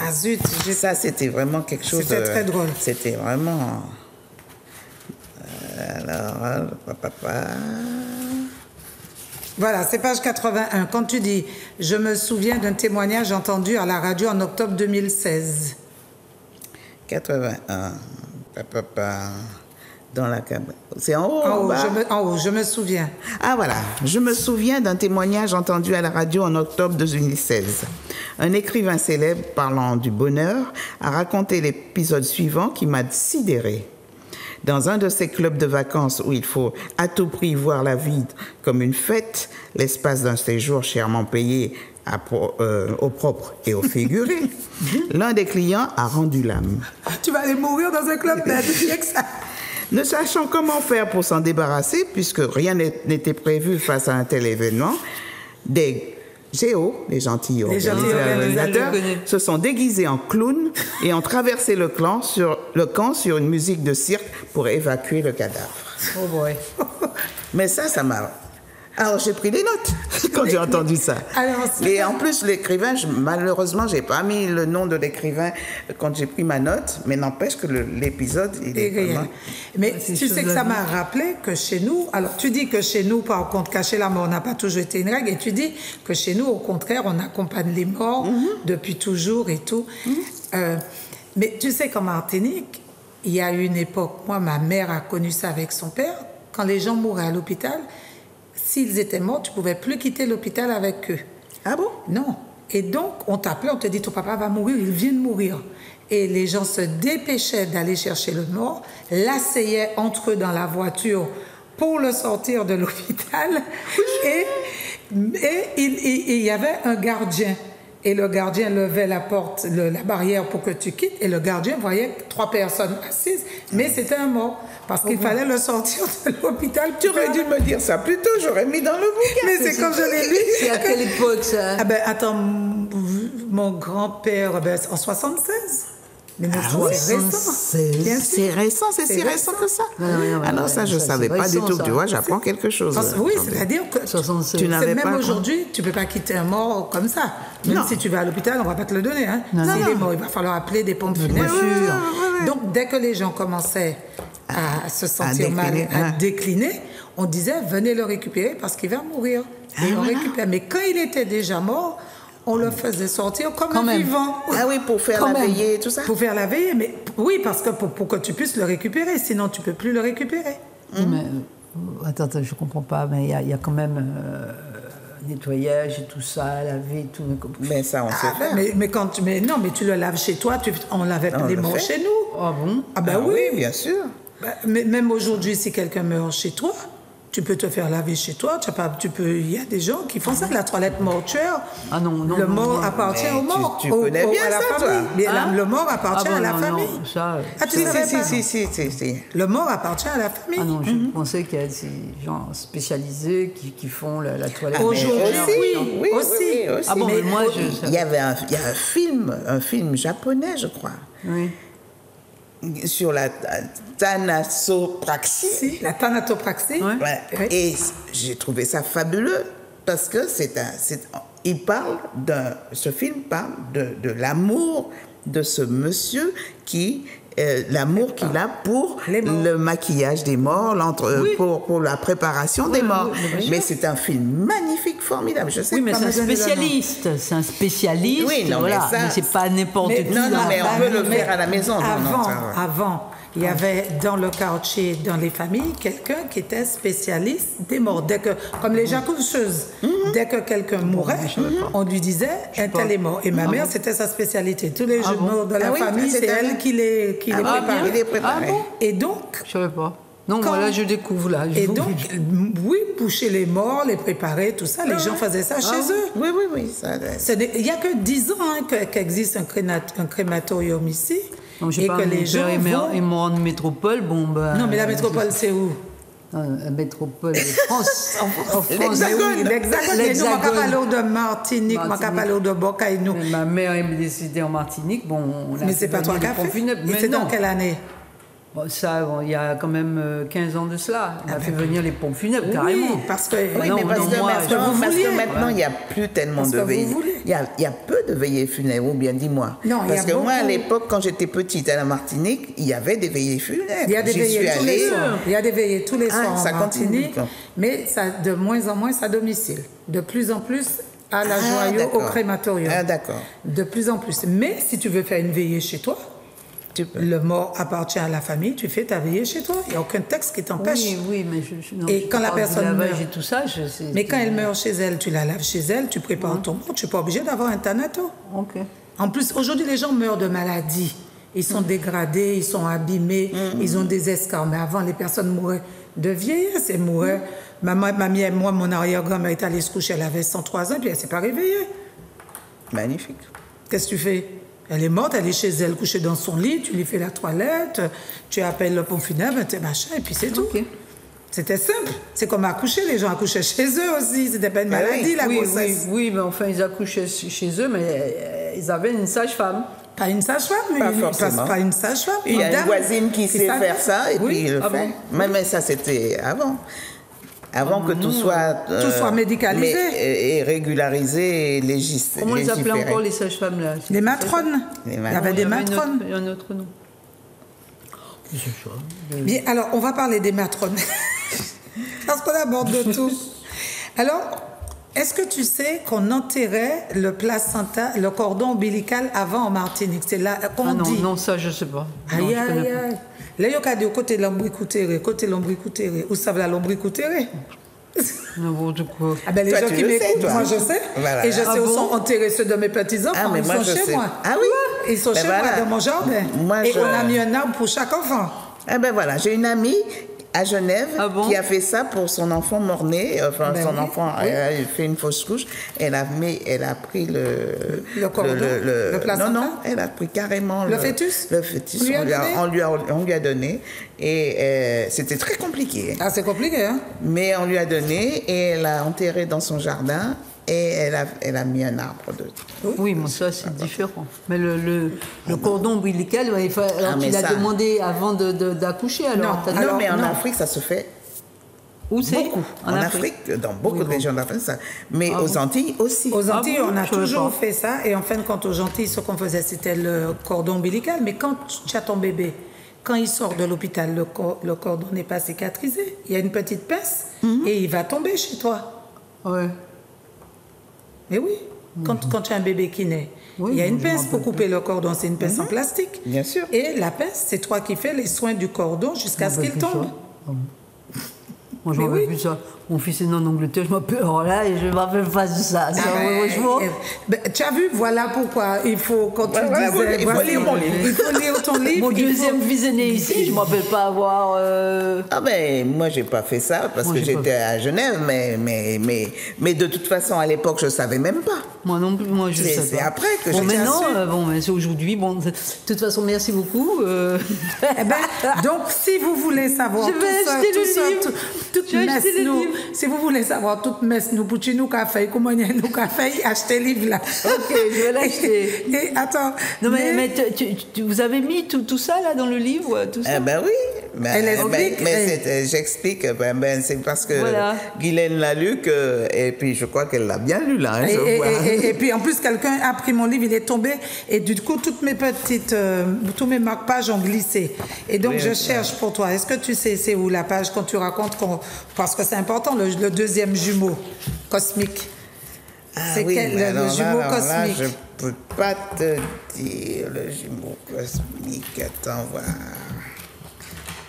Ah zut. Ça, c'était vraiment quelque chose... C'était très drôle. C'était vraiment... Alors, Voilà, c'est page 81. Quand tu dis « Je me souviens d'un témoignage entendu à la radio en octobre 2016 ». 81. Dans la cabane. C'est en haut, en haut, je me souviens. Ah voilà, je me souviens d'un témoignage entendu à la radio en octobre 2016. Un écrivain célèbre parlant du bonheur a raconté l'épisode suivant qui m'a sidéré. Dans un de ces clubs de vacances où il faut à tout prix voir la vie comme une fête, l'espace d'un séjour chèrement payé au propre et au figuré, l'un des clients a rendu l'âme. Tu vas aller mourir dans un club Med, que ça. Ne sachant comment faire pour s'en débarrasser, puisque rien n'était prévu face à un tel événement, des Géos, les gentils organisateurs, se sont déguisés en clowns et ont traversé le camp sur une musique de cirque pour évacuer le cadavre. Oh boy. Mais ça m'a... Alors, j'ai pris des notes quand j'ai entendu ça. Et en plus, l'écrivain, malheureusement, je n'ai pas mis le nom de l'écrivain quand j'ai pris ma note, mais n'empêche que l'épisode, il est vraiment... Mais tu sais que ça m'a rappelé que chez nous... Alors, tu dis que chez nous, par contre, cacher la mort n'a pas toujours été une règle, et tu dis que chez nous, au contraire, on accompagne les morts depuis toujours et tout. Mais tu sais qu'en Martinique, il y a eu une époque, moi, ma mère a connu ça avec son père, quand les gens mouraient à l'hôpital... S'ils étaient morts, tu ne pouvais plus quitter l'hôpital avec eux. Ah bon? Non. Et donc, on t'appelait, on te dit, ton papa va mourir, il vient de mourir. Et les gens se dépêchaient d'aller chercher le mort, l'asseyaient entre eux dans la voiture pour le sortir de l'hôpital. Et il y avait un gardien. Et le gardien levait la porte, la barrière pour que tu quittes. Et le gardien voyait 3 personnes assises, mais c'était un mort. Parce qu'il fallait le sortir de l'hôpital. Tu aurais dû me dire ça plus tôt, j'aurais mis dans le bouquin. Mais c'est comme je l'ai lu. C'est à quelle époque, ça? Ah ben, attends, mon grand-père, en 76. Mais c'est récent. C'est récent, c'est si récent que ça. Alors ça, je ne savais pas du tout. Tu vois, j'apprends quelque chose. Oui, c'est-à-dire que 76. Tu n'avais pas... Même aujourd'hui, tu ne peux pas quitter un mort comme ça. Même si tu vas à l'hôpital, on ne va pas te le donner. Hein. S'il est mort, il va falloir appeler des pompes funèbres. Donc, dès que les gens commençaient à se sentir mal, à décliner, on disait, venez le récupérer parce qu'il va mourir. Et on récupère. Mais quand il était déjà mort, on le faisait sortir comme un vivant. Ah oui, pour faire la veillée et tout ça? Pour faire la veillée, mais oui, parce que pour que tu puisses le récupérer, sinon tu ne peux plus le récupérer. Mais, attends, je ne comprends pas, mais il y a quand même nettoyage et tout ça, laver, tout. Mais ça, on sait faire. Mais non, mais tu le laves chez toi, on lavait les morts chez nous. Ah bon? Ah ben oui, bien sûr. Mais même aujourd'hui, si quelqu'un meurt chez toi, Tu peux te faire laver chez toi. Il y a des gens qui font ça, la toilette mortuaire. Ah non, non. Le mort non. appartient au mort. Tu connais bien à la ça, famille. toi. Le mort appartient à la non, famille. Non, ça, Tu savais pas? Si. Le mort appartient à la famille. ah non, je pensais qu'il y a des gens spécialisés qui font la toilette. Aujourd'hui, oui, aussi. Ah bon, mais moi, il y a un film japonais, je crois, Oui. sur la thanatopraxie. La thanatopraxie. Ouais. Ouais. Oui. Et j'ai trouvé ça fabuleux parce que ce film parle de l'amour de ce monsieur l'amour qu'il a pour Les morts. le maquillage des morts, Oui. pour la préparation des morts. oui, bien sûr. Mais c'est un film magnifique, formidable. Je sais Oui, mais pas c'est un me donner le nom. spécialiste. C'est un spécialiste. Oui, non, mais voilà. ça- Mais c'est pas n'importe Mais- qui. Non, là. mais on peut le faire à la maison. Avant, il y avait dans le quartier, dans les familles, quelqu'un qui était spécialiste des morts. Comme les accoucheuses, dès que quelqu'un mourait, on lui disait un tel est mort. Et ma mère, c'était sa spécialité. Tous les jeux de morts de la Ah oui, famille, c'est c'était elle vrai. qui les préparait. bien. Il est préparé. Ah bon? Et donc, Je savais pas. Non, Quand- moi là, je découvre là. et donc, oui, boucher les morts, les préparer, tout ça, les gens faisaient ça chez eux. Oui. Il n'y a que 10 ans qu'existe un crématorium ici. Non, je sais et pas, que mon les gens père vont... est mort en métropole, bon ben. Non, mais la métropole, c'est où? La métropole de France. En France, L'Hexagone. mais oui. L'Hexagone. Mais nous, on ne parle pas de Martinique, on ne parle de Bocaïnou. Mais ma mère est décédée en Martinique, bon, on a Mais fait c'est pas toi venir qui les as pompes fait. funèbres. Et Mais c'est dans non. quelle année? Bon, ça, bon, il y a quand même 15 ans de cela. On a fait venir les pompes funèbres, carrément. Oui, parce que... Oui, Non, mais parce non, que moi, parce vouliez. que maintenant, il n'y a plus tellement Parce de que vous veillées. voulez. Il y a peu de veillées funèbres, ou bien dis-moi. Non, il y a parce que moi, à beaucoup. l'époque, quand j'étais petite à la Martinique, il y avait des veillées funèbres. Il y a des J'y veillées suis tous les allée. soirs. Il y a des veillées tous les Ah, soirs ça en continue, Martinique, quoi. mais ça, de moins en moins à domicile. De plus en plus à la Ah, Joyau, au d'accord. crématorium. Ah, d'accord. De plus en plus. Mais si tu veux faire une veillée chez toi, Tu peux. le mort appartient à la famille, tu fais ta veillée chez toi. Il n'y a aucun texte qui t'empêche. Oui, mais non, Et je quand la parle du personne lavage meurt- et tout ça, je sais. Mais quand elle meurt chez elle, tu la laves chez elle, tu prépares ton mort, tu n'es pas obligé d'avoir un thanato. Ok. En plus, aujourd'hui, les gens meurent de maladies. Ils sont dégradés, ils sont abîmés, ils ont des escarres. Mais avant, les personnes mouraient de vieillesse. Elles mouraient. Mamie et moi, mon arrière-grand-mère est allée se coucher, elle avait 103 ans, puis elle ne s'est pas réveillée. Magnifique. Qu'est-ce que tu fais? Elle est morte, elle est chez elle, couchée dans son lit, tu lui fais la toilette, tu appelles le pompe funèbre, machin, et puis c'est tout. Ok. C'était simple. C'est comme accoucher, les gens accouchaient chez eux aussi. C'était pas une Ah oui. maladie, la Oui, grossesse. oui, mais enfin, ils accouchaient chez eux, mais ils avaient une sage-femme. Pas une sage-femme, Pas mais forcément. pas une sage-femme. Il y a une dame voisine qui sait savait. faire ça et Oui. puis il le Ah fait. bon? Mais ça, c'était avant. Avant que tout soit... Tout soit médicalisé. Et régularisé et législé. Comment ils appelaient encore les sages-femmes là? Les matrones. Les Il y matrones. avait des Il y avait matrones. un autre nom. C'est ça. Bien, alors, on va parler des matrones. Parce qu'on aborde de tout. Alors, est-ce que tu sais qu'on enterrait le placenta, le cordon ombilical avant en Martinique? C'est là qu'on Ah non, dit. non, ça, je sais pas. Non, Aïe, je connais aïe, pas. aïe. Là, il y a qu'à dire côté lombricouteré, côté lombricouteré. Où ça va la lombricouteré? N'importe quoi. Ah ben, les Toi, gens tu qui le sais, m'écoutent, toi. moi je sais. Voilà. Et je sais Ah où bon? sont enterrés ceux de mes petits-enfants. Ah, mais Ils moi, sont je chez sais. moi. Ah oui? Ils sont Ben chez moi voilà. dans mon jardin. Moi, Et je- on a mis un arbre pour chaque enfant. Eh ben voilà, j'ai une amie à Genève Ah bon? qui a fait ça pour son enfant mort-né. Enfin, Ben son oui, enfant oui. a fait une fausse couche. Elle a pris Le cordon, le placenta? Non, elle a pris carrément Le fœtus? Le fœtus. On lui a donné? On lui a donné. Et c'était très compliqué. Ah, c'est compliqué, hein? Mais on lui a donné et elle a enterré dans son jardin et elle a mis un arbre dessus. Oui, mais ça, c'est différent. Mais le cordon ombilical, ouais, alors mais tu l'as ça- demandé avant d'accoucher, alors? Non, t'as dit- Non, Alors, mais en non. Afrique, ça se fait Où c'est? beaucoup. En Afrique, dans beaucoup de régions d'Afrique, ça. Mais Ah aux bon? Antilles aussi. Aux Antilles, bon? on a Je savais toujours pas. fait ça. Et en fin de compte, aux Antilles, ce qu'on faisait, c'était le cordon ombilical. Mais quand tu as ton bébé, quand il sort de l'hôpital, le cordon n'est pas cicatrisé. Il y a une petite pince et il va tomber chez toi. Ouais. Mais oui, quand tu as un bébé qui naît, Oui, il y a une je m'en pince pour rappelle couper le cordon. C'est une pince en plastique. Bien sûr. Et la pince, c'est toi qui fais les soins du cordon jusqu'à ce qu'il tombe. Moi, je Mais m'en rappelle oui. plus de ça. mon fils est né en Angleterre, je m'appelle là et je m'appelle pas de ça. Franchement. Tu as vu, voilà pourquoi il faut, quand tu disais... Il faut lire mon livre. Il faut lire ton livre. Mon deuxième fils est né ici, je ne m'appelle pas avoir... Ah ben, moi, j'ai pas fait ça parce que j'étais à Genève, mais de toute façon, à l'époque, je savais même pas. Moi non plus, moi je sais pas. C'est après que j'ai maintenant, mais c'est aujourd'hui. Bon, de toute façon, merci beaucoup. Eh ben, donc, si vous voulez savoir toute messe, si vous voulez savoir toute messe, nous, pour nous café, comment nous café, achetez le livre là. Ok, je vais l'acheter. Et attends. Non, mais vous avez mis tout ça là dans le livre, tout ça. Eh ben oui. Elle j'explique. C'est parce que Guylaine l'a lu et puis je crois qu'elle l'a bien lu là. Et puis en plus, quelqu'un a pris mon livre, il est tombé et du coup, toutes mes petites, tous mes marque-pages ont glissé. Et donc, je cherche pour toi. Est-ce que tu sais c'est où la page quand tu racontes parce que c'est important, le deuxième jumeau cosmique. C'est quel le jumeau cosmique? Là, je peux pas te dire le jumeau cosmique. Attends, voir.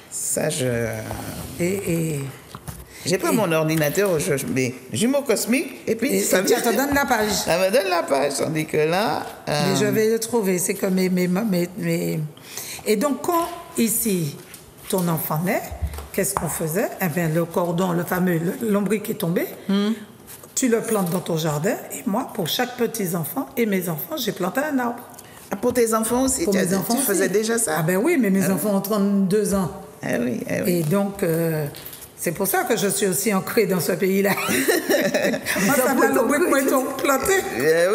Ça, j'ai pas mon ordinateur, mais jumeau cosmique, et puis ça te donne la page. Ça me donne la page, tandis que là... Mais je vais le trouver, c'est comme mes... Et donc, quand ici, ton enfant naît, qu'est-ce qu'on faisait? Eh bien, le cordon, le fameux lombric qui est tombé, tu le plantes dans ton jardin, et moi, pour chaque petit enfant et mes enfants, j'ai planté un arbre. Ah, pour tes enfants aussi? Pour mes enfants tu faisais déjà ça? Ah ben oui, mais mes enfants ont 32 ans. Ah oui, ah oui. Et donc, c'est pour ça que je suis aussi ancrée dans ce pays-là. Moi, ça va le planté.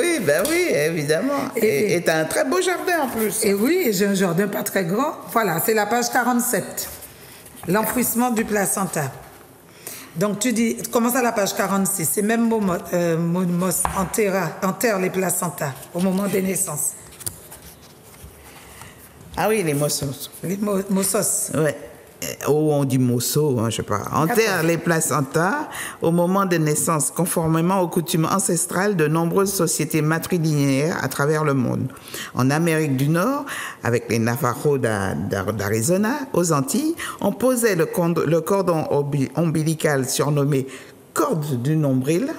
Oui, ben oui, évidemment. Et tu as un très beau jardin en plus. Et oui, j'ai un jardin pas très grand. Voilà, c'est la page 47. L'enfouissement du placenta. Donc, tu dis, commence à la page 46. C'est même Momos enterre les placentas au moment des naissances. Ah oui, les mossos. Les mossos. Ouais. On dit mosso, je sais pas. Enterre les placentas au moment de naissance, conformément aux coutumes ancestrales de nombreuses sociétés matrilinéaires à travers le monde. En Amérique du Nord, avec les Navajos d'Arizona, aux Antilles, on posait le cordon ombilical surnommé corde du nombril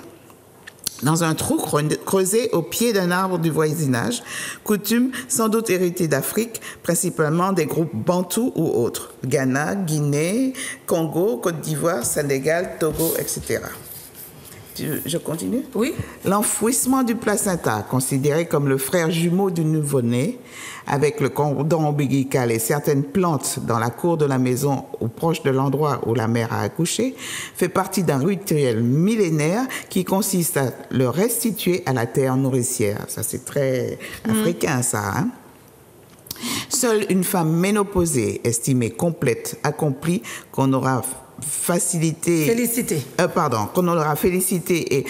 dans un trou creusé au pied d'un arbre du voisinage, coutume sans doute héritée d'Afrique, principalement des groupes bantous ou autres, Ghana, Guinée, Congo, Côte d'Ivoire, Sénégal, Togo, etc. Je continue? Oui. L'enfouissement du placenta, considéré comme le frère jumeau du nouveau-né, avec le cordon ombilical et certaines plantes dans la cour de la maison ou proche de l'endroit où la mère a accouché, fait partie d'un rituel millénaire qui consiste à le restituer à la terre nourricière. Ça, c'est très africain, ça, hein? Seule une femme ménopausée, estimée complète, accomplie, qu'on aura qu'on aura félicité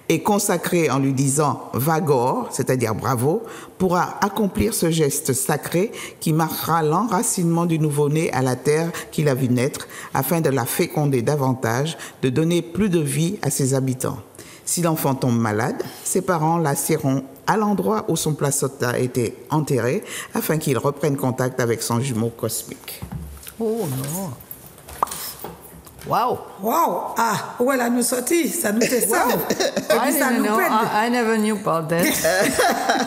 et consacré en lui disant « Vagor », c'est-à-dire « bravo », pourra accomplir ce geste sacré qui marquera l'enracinement du nouveau-né à la terre qu'il a vu naître, afin de la féconder davantage, de donner plus de vie à ses habitants. Si l'enfant tombe malade, ses parents l'assieront à l'endroit où son placenta était enterré, afin qu'il reprenne contact avec son jumeau cosmique. Oh non! Wow! Wow! Ah, où elle a nous sorti? Ça nous fait ça. I never knew about that.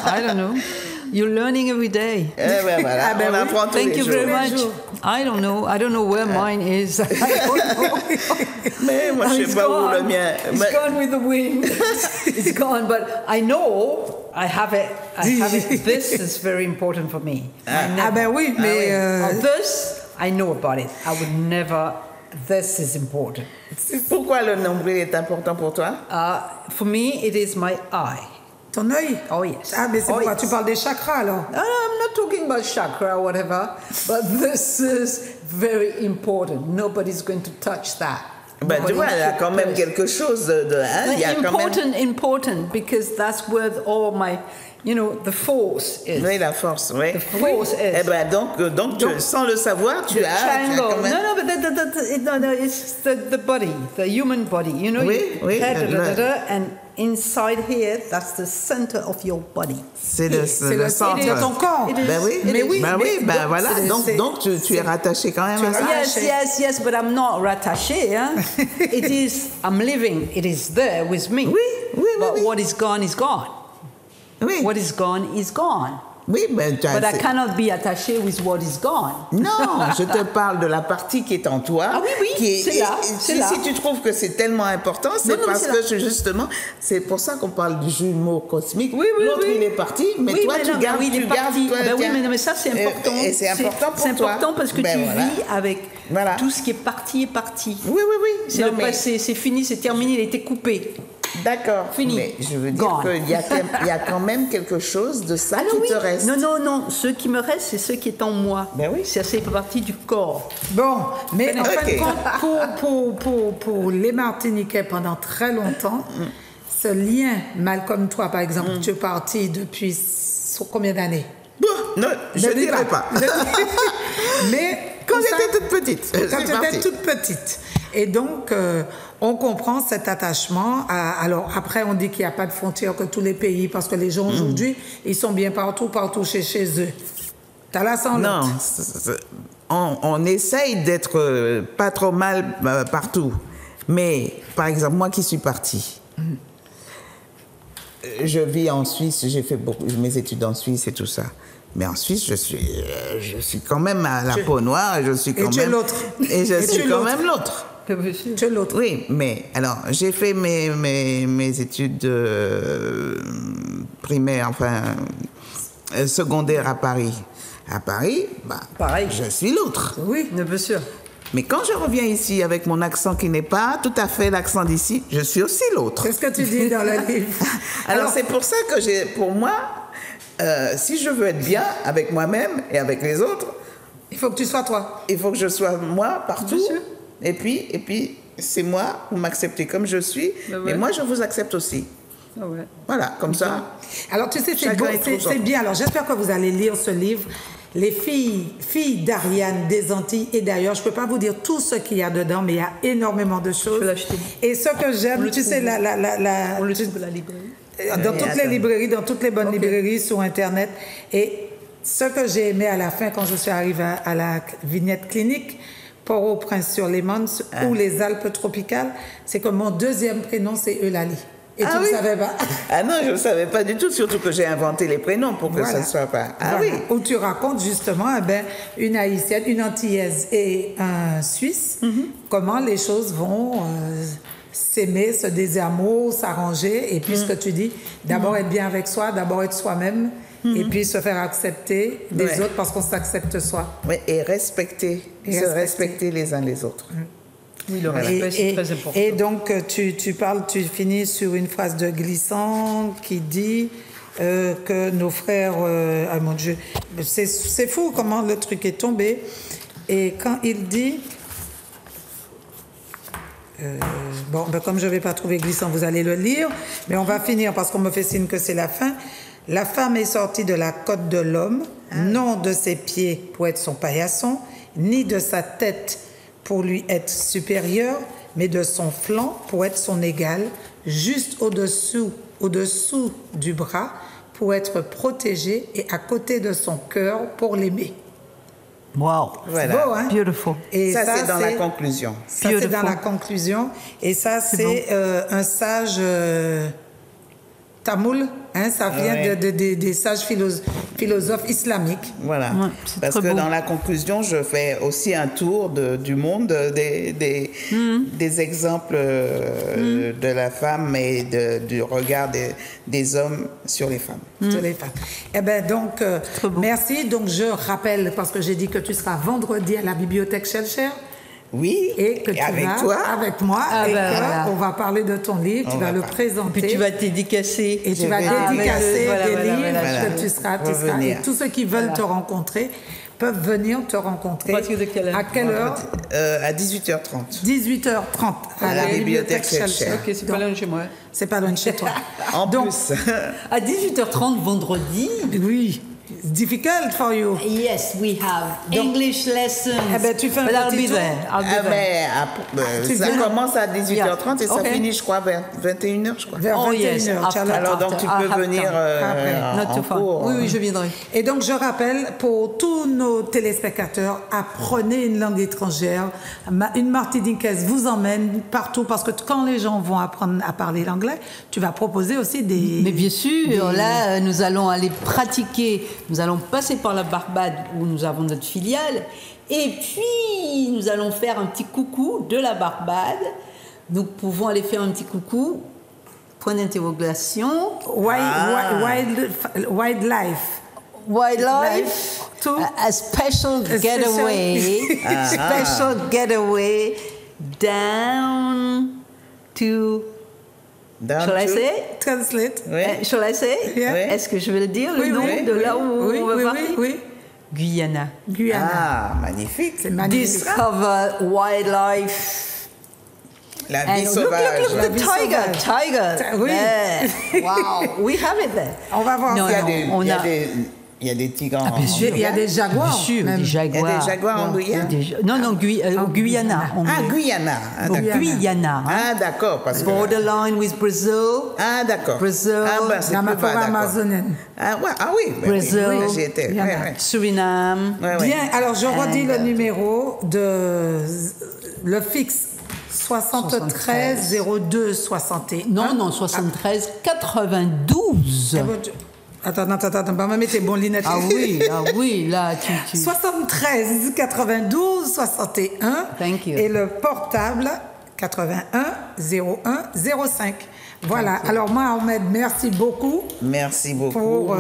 I don't know. You're learning every day. Ben voilà, on apprend tous les jours. Thank you very much. I don't know where mine is. Mais moi, je ne sais pas où le mien. It's gone with the wind. It's gone, but I know I have it. This is very important for me. Ben oui, mais... This, I know about it. I would never... This is important. Pourquoi le nombril est important pour toi? For me, it is my eye. Ton œil? Oh, yes. Ah, mais c'est pourquoi tu parles des chakras, alors? I'm not talking about chakra or whatever, but this is very important. Nobody's going to touch that. Ben, tu vois, il y a quand même quelque chose de... Hein, important, because that's where all my... You know, the force is. Oui, la force, oui. The force is. Eh ben, donc sans le savoir, tu as quand même... No, but it's the body, the human body. You know, oui, and inside here, that's the center of your body. C'est le centre de ton corps. Ben oui, Mais oui, voilà. Donc tu es rattaché quand même à ça. Yes, but I'm not rattaché. Hein? I'm living. It is there with me. Oui. But what is gone is gone. Oui. What is gone is gone. Oui, mais But I cannot be attaché with what is gone. Non, je te parle de la partie qui est en toi. Ah oui, c'est là. Si tu trouves que c'est tellement important, c'est parce que justement, c'est pour ça qu'on parle du jumeau cosmique. L'autre, il est parti, mais toi, tu gardes. Oui, mais ça, c'est important. Et c'est important pour toi. C'est important parce que tu vis avec tout ce qui est parti est parti. Oui. C'est le passé, c'est fini, c'est terminé, il a été coupé. D'accord. Fini. Mais je veux dire qu'il y a quand même quelque chose de ça qui te reste. Non. Ce qui me reste, c'est ce qui est en moi. Ben oui. Ça fait partie du corps. Bon, mais en fin de compte, pour les Martiniquais pendant très longtemps, ce lien, Malcolm, toi par exemple, tu es parti depuis combien d'années? Non, je ne dirais pas. Mais quand j'étais toute petite. Quand tu étais toute petite. Et donc, on comprend cet attachement. Alors, après, on dit qu'il n'y a pas de frontières, que tous les pays, parce que les gens aujourd'hui, ils sont bien partout chez eux. T'as la sans Non, on essaye d'être pas trop mal partout. Mais, par exemple, moi qui suis partie, je vis en Suisse, j'ai fait mes études en Suisse et tout ça. Mais en Suisse, je suis quand même à la peau noire. Je suis quand même l'autre. Et je suis quand même l'autre. Tu es l'autre. Oui, mais alors, j'ai fait mes études primaires, secondaires à Paris. À Paris, pareil. Je suis l'autre. Oui, bien sûr. Mais quand je reviens ici avec mon accent qui n'est pas tout à fait l'accent d'ici, je suis aussi l'autre. C'est ce que tu dis dans le livre. Alors c'est pour ça que pour moi, si je veux être bien avec moi-même et avec les autres, il faut que tu sois toi. Il faut que je sois moi partout. Et puis c'est moi, vous m'acceptez comme je suis, mais moi je vous accepte aussi. Voilà, comme ça. Alors tu sais, c'est bien. Alors j'espère que vous allez lire ce livre. Les filles d'Ariane des Antilles. Et d'ailleurs, je ne peux pas vous dire tout ce qu'il y a dedans, mais il y a énormément de choses. Je peux l'acheter. Et ce que j'aime, tu sais, on le trouve à la librairie. Dans toutes les librairies, dans toutes les bonnes librairies sur Internet. Et ce que j'ai aimé à la fin, quand je suis arrivée à la vignette clinique, Port-au-Prince-sur-Léman ou les Alpes tropicales, c'est que mon deuxième prénom, c'est Eulalie. Et tu ne savais pas? Ah non, je ne savais pas du tout, surtout que j'ai inventé les prénoms pour que ça ne soit pas... Ah oui. Où tu racontes justement une Haïtienne, une Antillaise et un Suisse, comment les choses vont s'aimer, se désamour, s'arranger. Et puis ce que tu dis, d'abord être bien avec soi, d'abord être soi-même, et puis se faire accepter des autres parce qu'on s'accepte soi. Oui, et respecter, se respecter les uns les autres. Oui, le respect, c'est très important. Et donc, tu finis sur une phrase de Glissant qui dit que nos frères... ah mon Dieu, c'est fou comment le truc est tombé. Et quand il dit... comme je ne vais pas trouver Glissant, vous allez le lire. Mais on va finir parce qu'on me fait signe que c'est la fin. La femme est sortie de la côte de l'homme, non de ses pieds pour être son paillasson, ni de sa tête pour lui être supérieur, mais de son flanc pour être son égal, juste au-dessous du bras pour être protégé et à côté de son cœur pour l'aimer. Wow, voilà. C'est beau, hein? Beautiful. Et ça c'est dans la conclusion. Ça, c'est dans la conclusion. Et ça, c'est un sage tamoul. Hein, ça vient des sages philosophes islamiques. Voilà. Ouais, parce que dans la conclusion, je fais aussi un tour du monde, des exemples de la femme et du regard des hommes sur les femmes. Sur les femmes. Eh bien, donc, merci. Donc, je rappelle, parce que j'ai dit que tu seras vendredi à la bibliothèque Schellcher. Oui, et que tu avec vas toi. Avec moi, on va parler de ton livre, tu vas le présenter. Et puis tu vas te dédicacer. Et tu vas dédicacer des livres que tu seras. Et tous ceux qui veulent te rencontrer peuvent venir te rencontrer. À quelle heure? À 18h30. 18h30 à la bibliothèque Schellcher. Ok, c'est pas loin de chez moi. C'est pas loin de chez toi. En plus. À 18h30 vendredi. Oui. It's difficult for you. Yes, we have English lessons. Eh ben, tu fais un But I'll petit be tour. there. I'll be there. Mais ça viens. commence à 18h30 et ça Ok. finit, je crois, vers 21h, je crois. Vers Oh, 21 yes, heures, after. Charlotte. Alors, donc, tu peux venir Not too en far. cours. Oui, oui, je viendrai. Et donc, je rappelle, pour tous nos téléspectateurs, apprenez une langue étrangère. Une martiniquaise vous emmène partout parce que quand les gens vont apprendre à parler l'anglais, tu vas proposer aussi des... Mais bien sûr, là, nous allons aller pratiquer. Nous allons passer par la Barbade où nous avons notre filiale. Et puis, nous allons faire un petit coucou de la Barbade. Nous pouvons aller faire un petit coucou. Point d'interrogation. Wildlife. Wildlife. To- A special getaway. Special getaway down to. Down Shall I to- say? Translate. Oui. Shall I say? Yeah. Est-ce que je vais le dire, le Oui, nom oui, de oui, là où oui, on va oui, partir? oui. Guyana. Guyana. Ah, magnifique. C'est magnifique. Discover wildlife. La And vie look, sauvage. look, La the vie tiger, sauvage. tiger. Oui. There. Wow, we have it there. On va voir Non, ça. Il y a des, il y a des tigres en Il y a des jaguars. Bien sûr, même. des jaguars. Il y a des jaguars en Guyane? Non, Guyana. Ah, Guyana. Ah, d'accord. Guyana. hein. Ah, d'accord. Parce que... Borderline with Brazil. Ah, d'accord. Brazil. Ah, ben, c'est Dans ma plus bas, forêt d'accord. amazonienne. Ah, ouais, ah oui. ben Brazil. Oui, j'y étais. Il y en a. Ouais, ouais. Suriname. Ouais, ouais. Bien, alors je redis And, le numéro de le fixe 73 02 61. Non, 73, 92. Attends, pas me mettre tes bons lunettes. Ah oui, là, tu... 73 92 61. Thank you. Et le portable 81 01 05. Voilà. Alors moi, Ahmed, merci beaucoup Merci beaucoup. pour,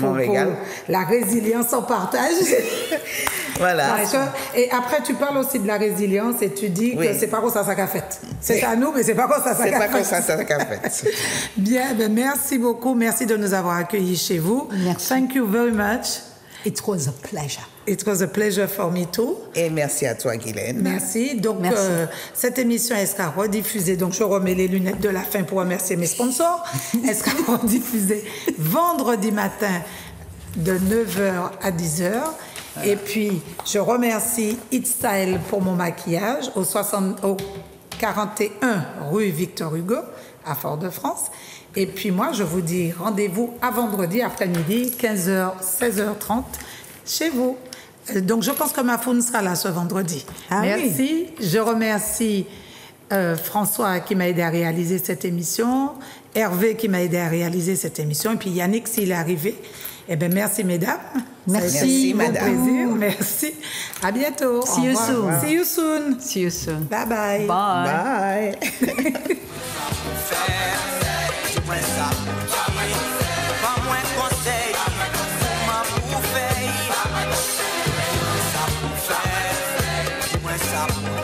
Mon régal. la résilience en partage. Voilà. Et après, tu parles aussi de la résilience et tu dis Oui. que c'est pas comme ça qu'a fait. C'est à nous, mais c'est pas comme ça C'est qu'a pas fait. comme ça qu'a fait. Bien, ben merci beaucoup. Merci de nous avoir accueillis chez vous. Merci. Thank you very much. It was a pleasure. It was a pleasure for me too. Et merci à toi, Guylaine. Merci. Donc, Merci. cette émission sera rediffusée. Donc, je remets les lunettes de la fin pour remercier mes sponsors. Elle sera rediffusée vendredi matin de 9h à 10h. Et puis, je remercie It Style pour mon maquillage au 41 rue Victor Hugo à Fort-de-France. Et puis moi, je vous dis rendez-vous à vendredi après-midi, 15h, 16h30, chez vous. Donc, je pense que ma faune sera là ce vendredi. Ah Merci. Je remercie François qui m'a aidé à réaliser cette émission, Hervé qui m'a aidé à réaliser cette émission, et puis Yannick s'il est arrivé. Eh bien, merci mesdames. Merci, Bon madame. plaisir. Merci. À bientôt. See you Au revoir. soon. See you soon. See you soon. Bye bye. Bye. Bye. Dis-moi ça pour toi, pas moins conseil, pour ma bouffée. Dis-moi ça pour faire, dis-moi ça pour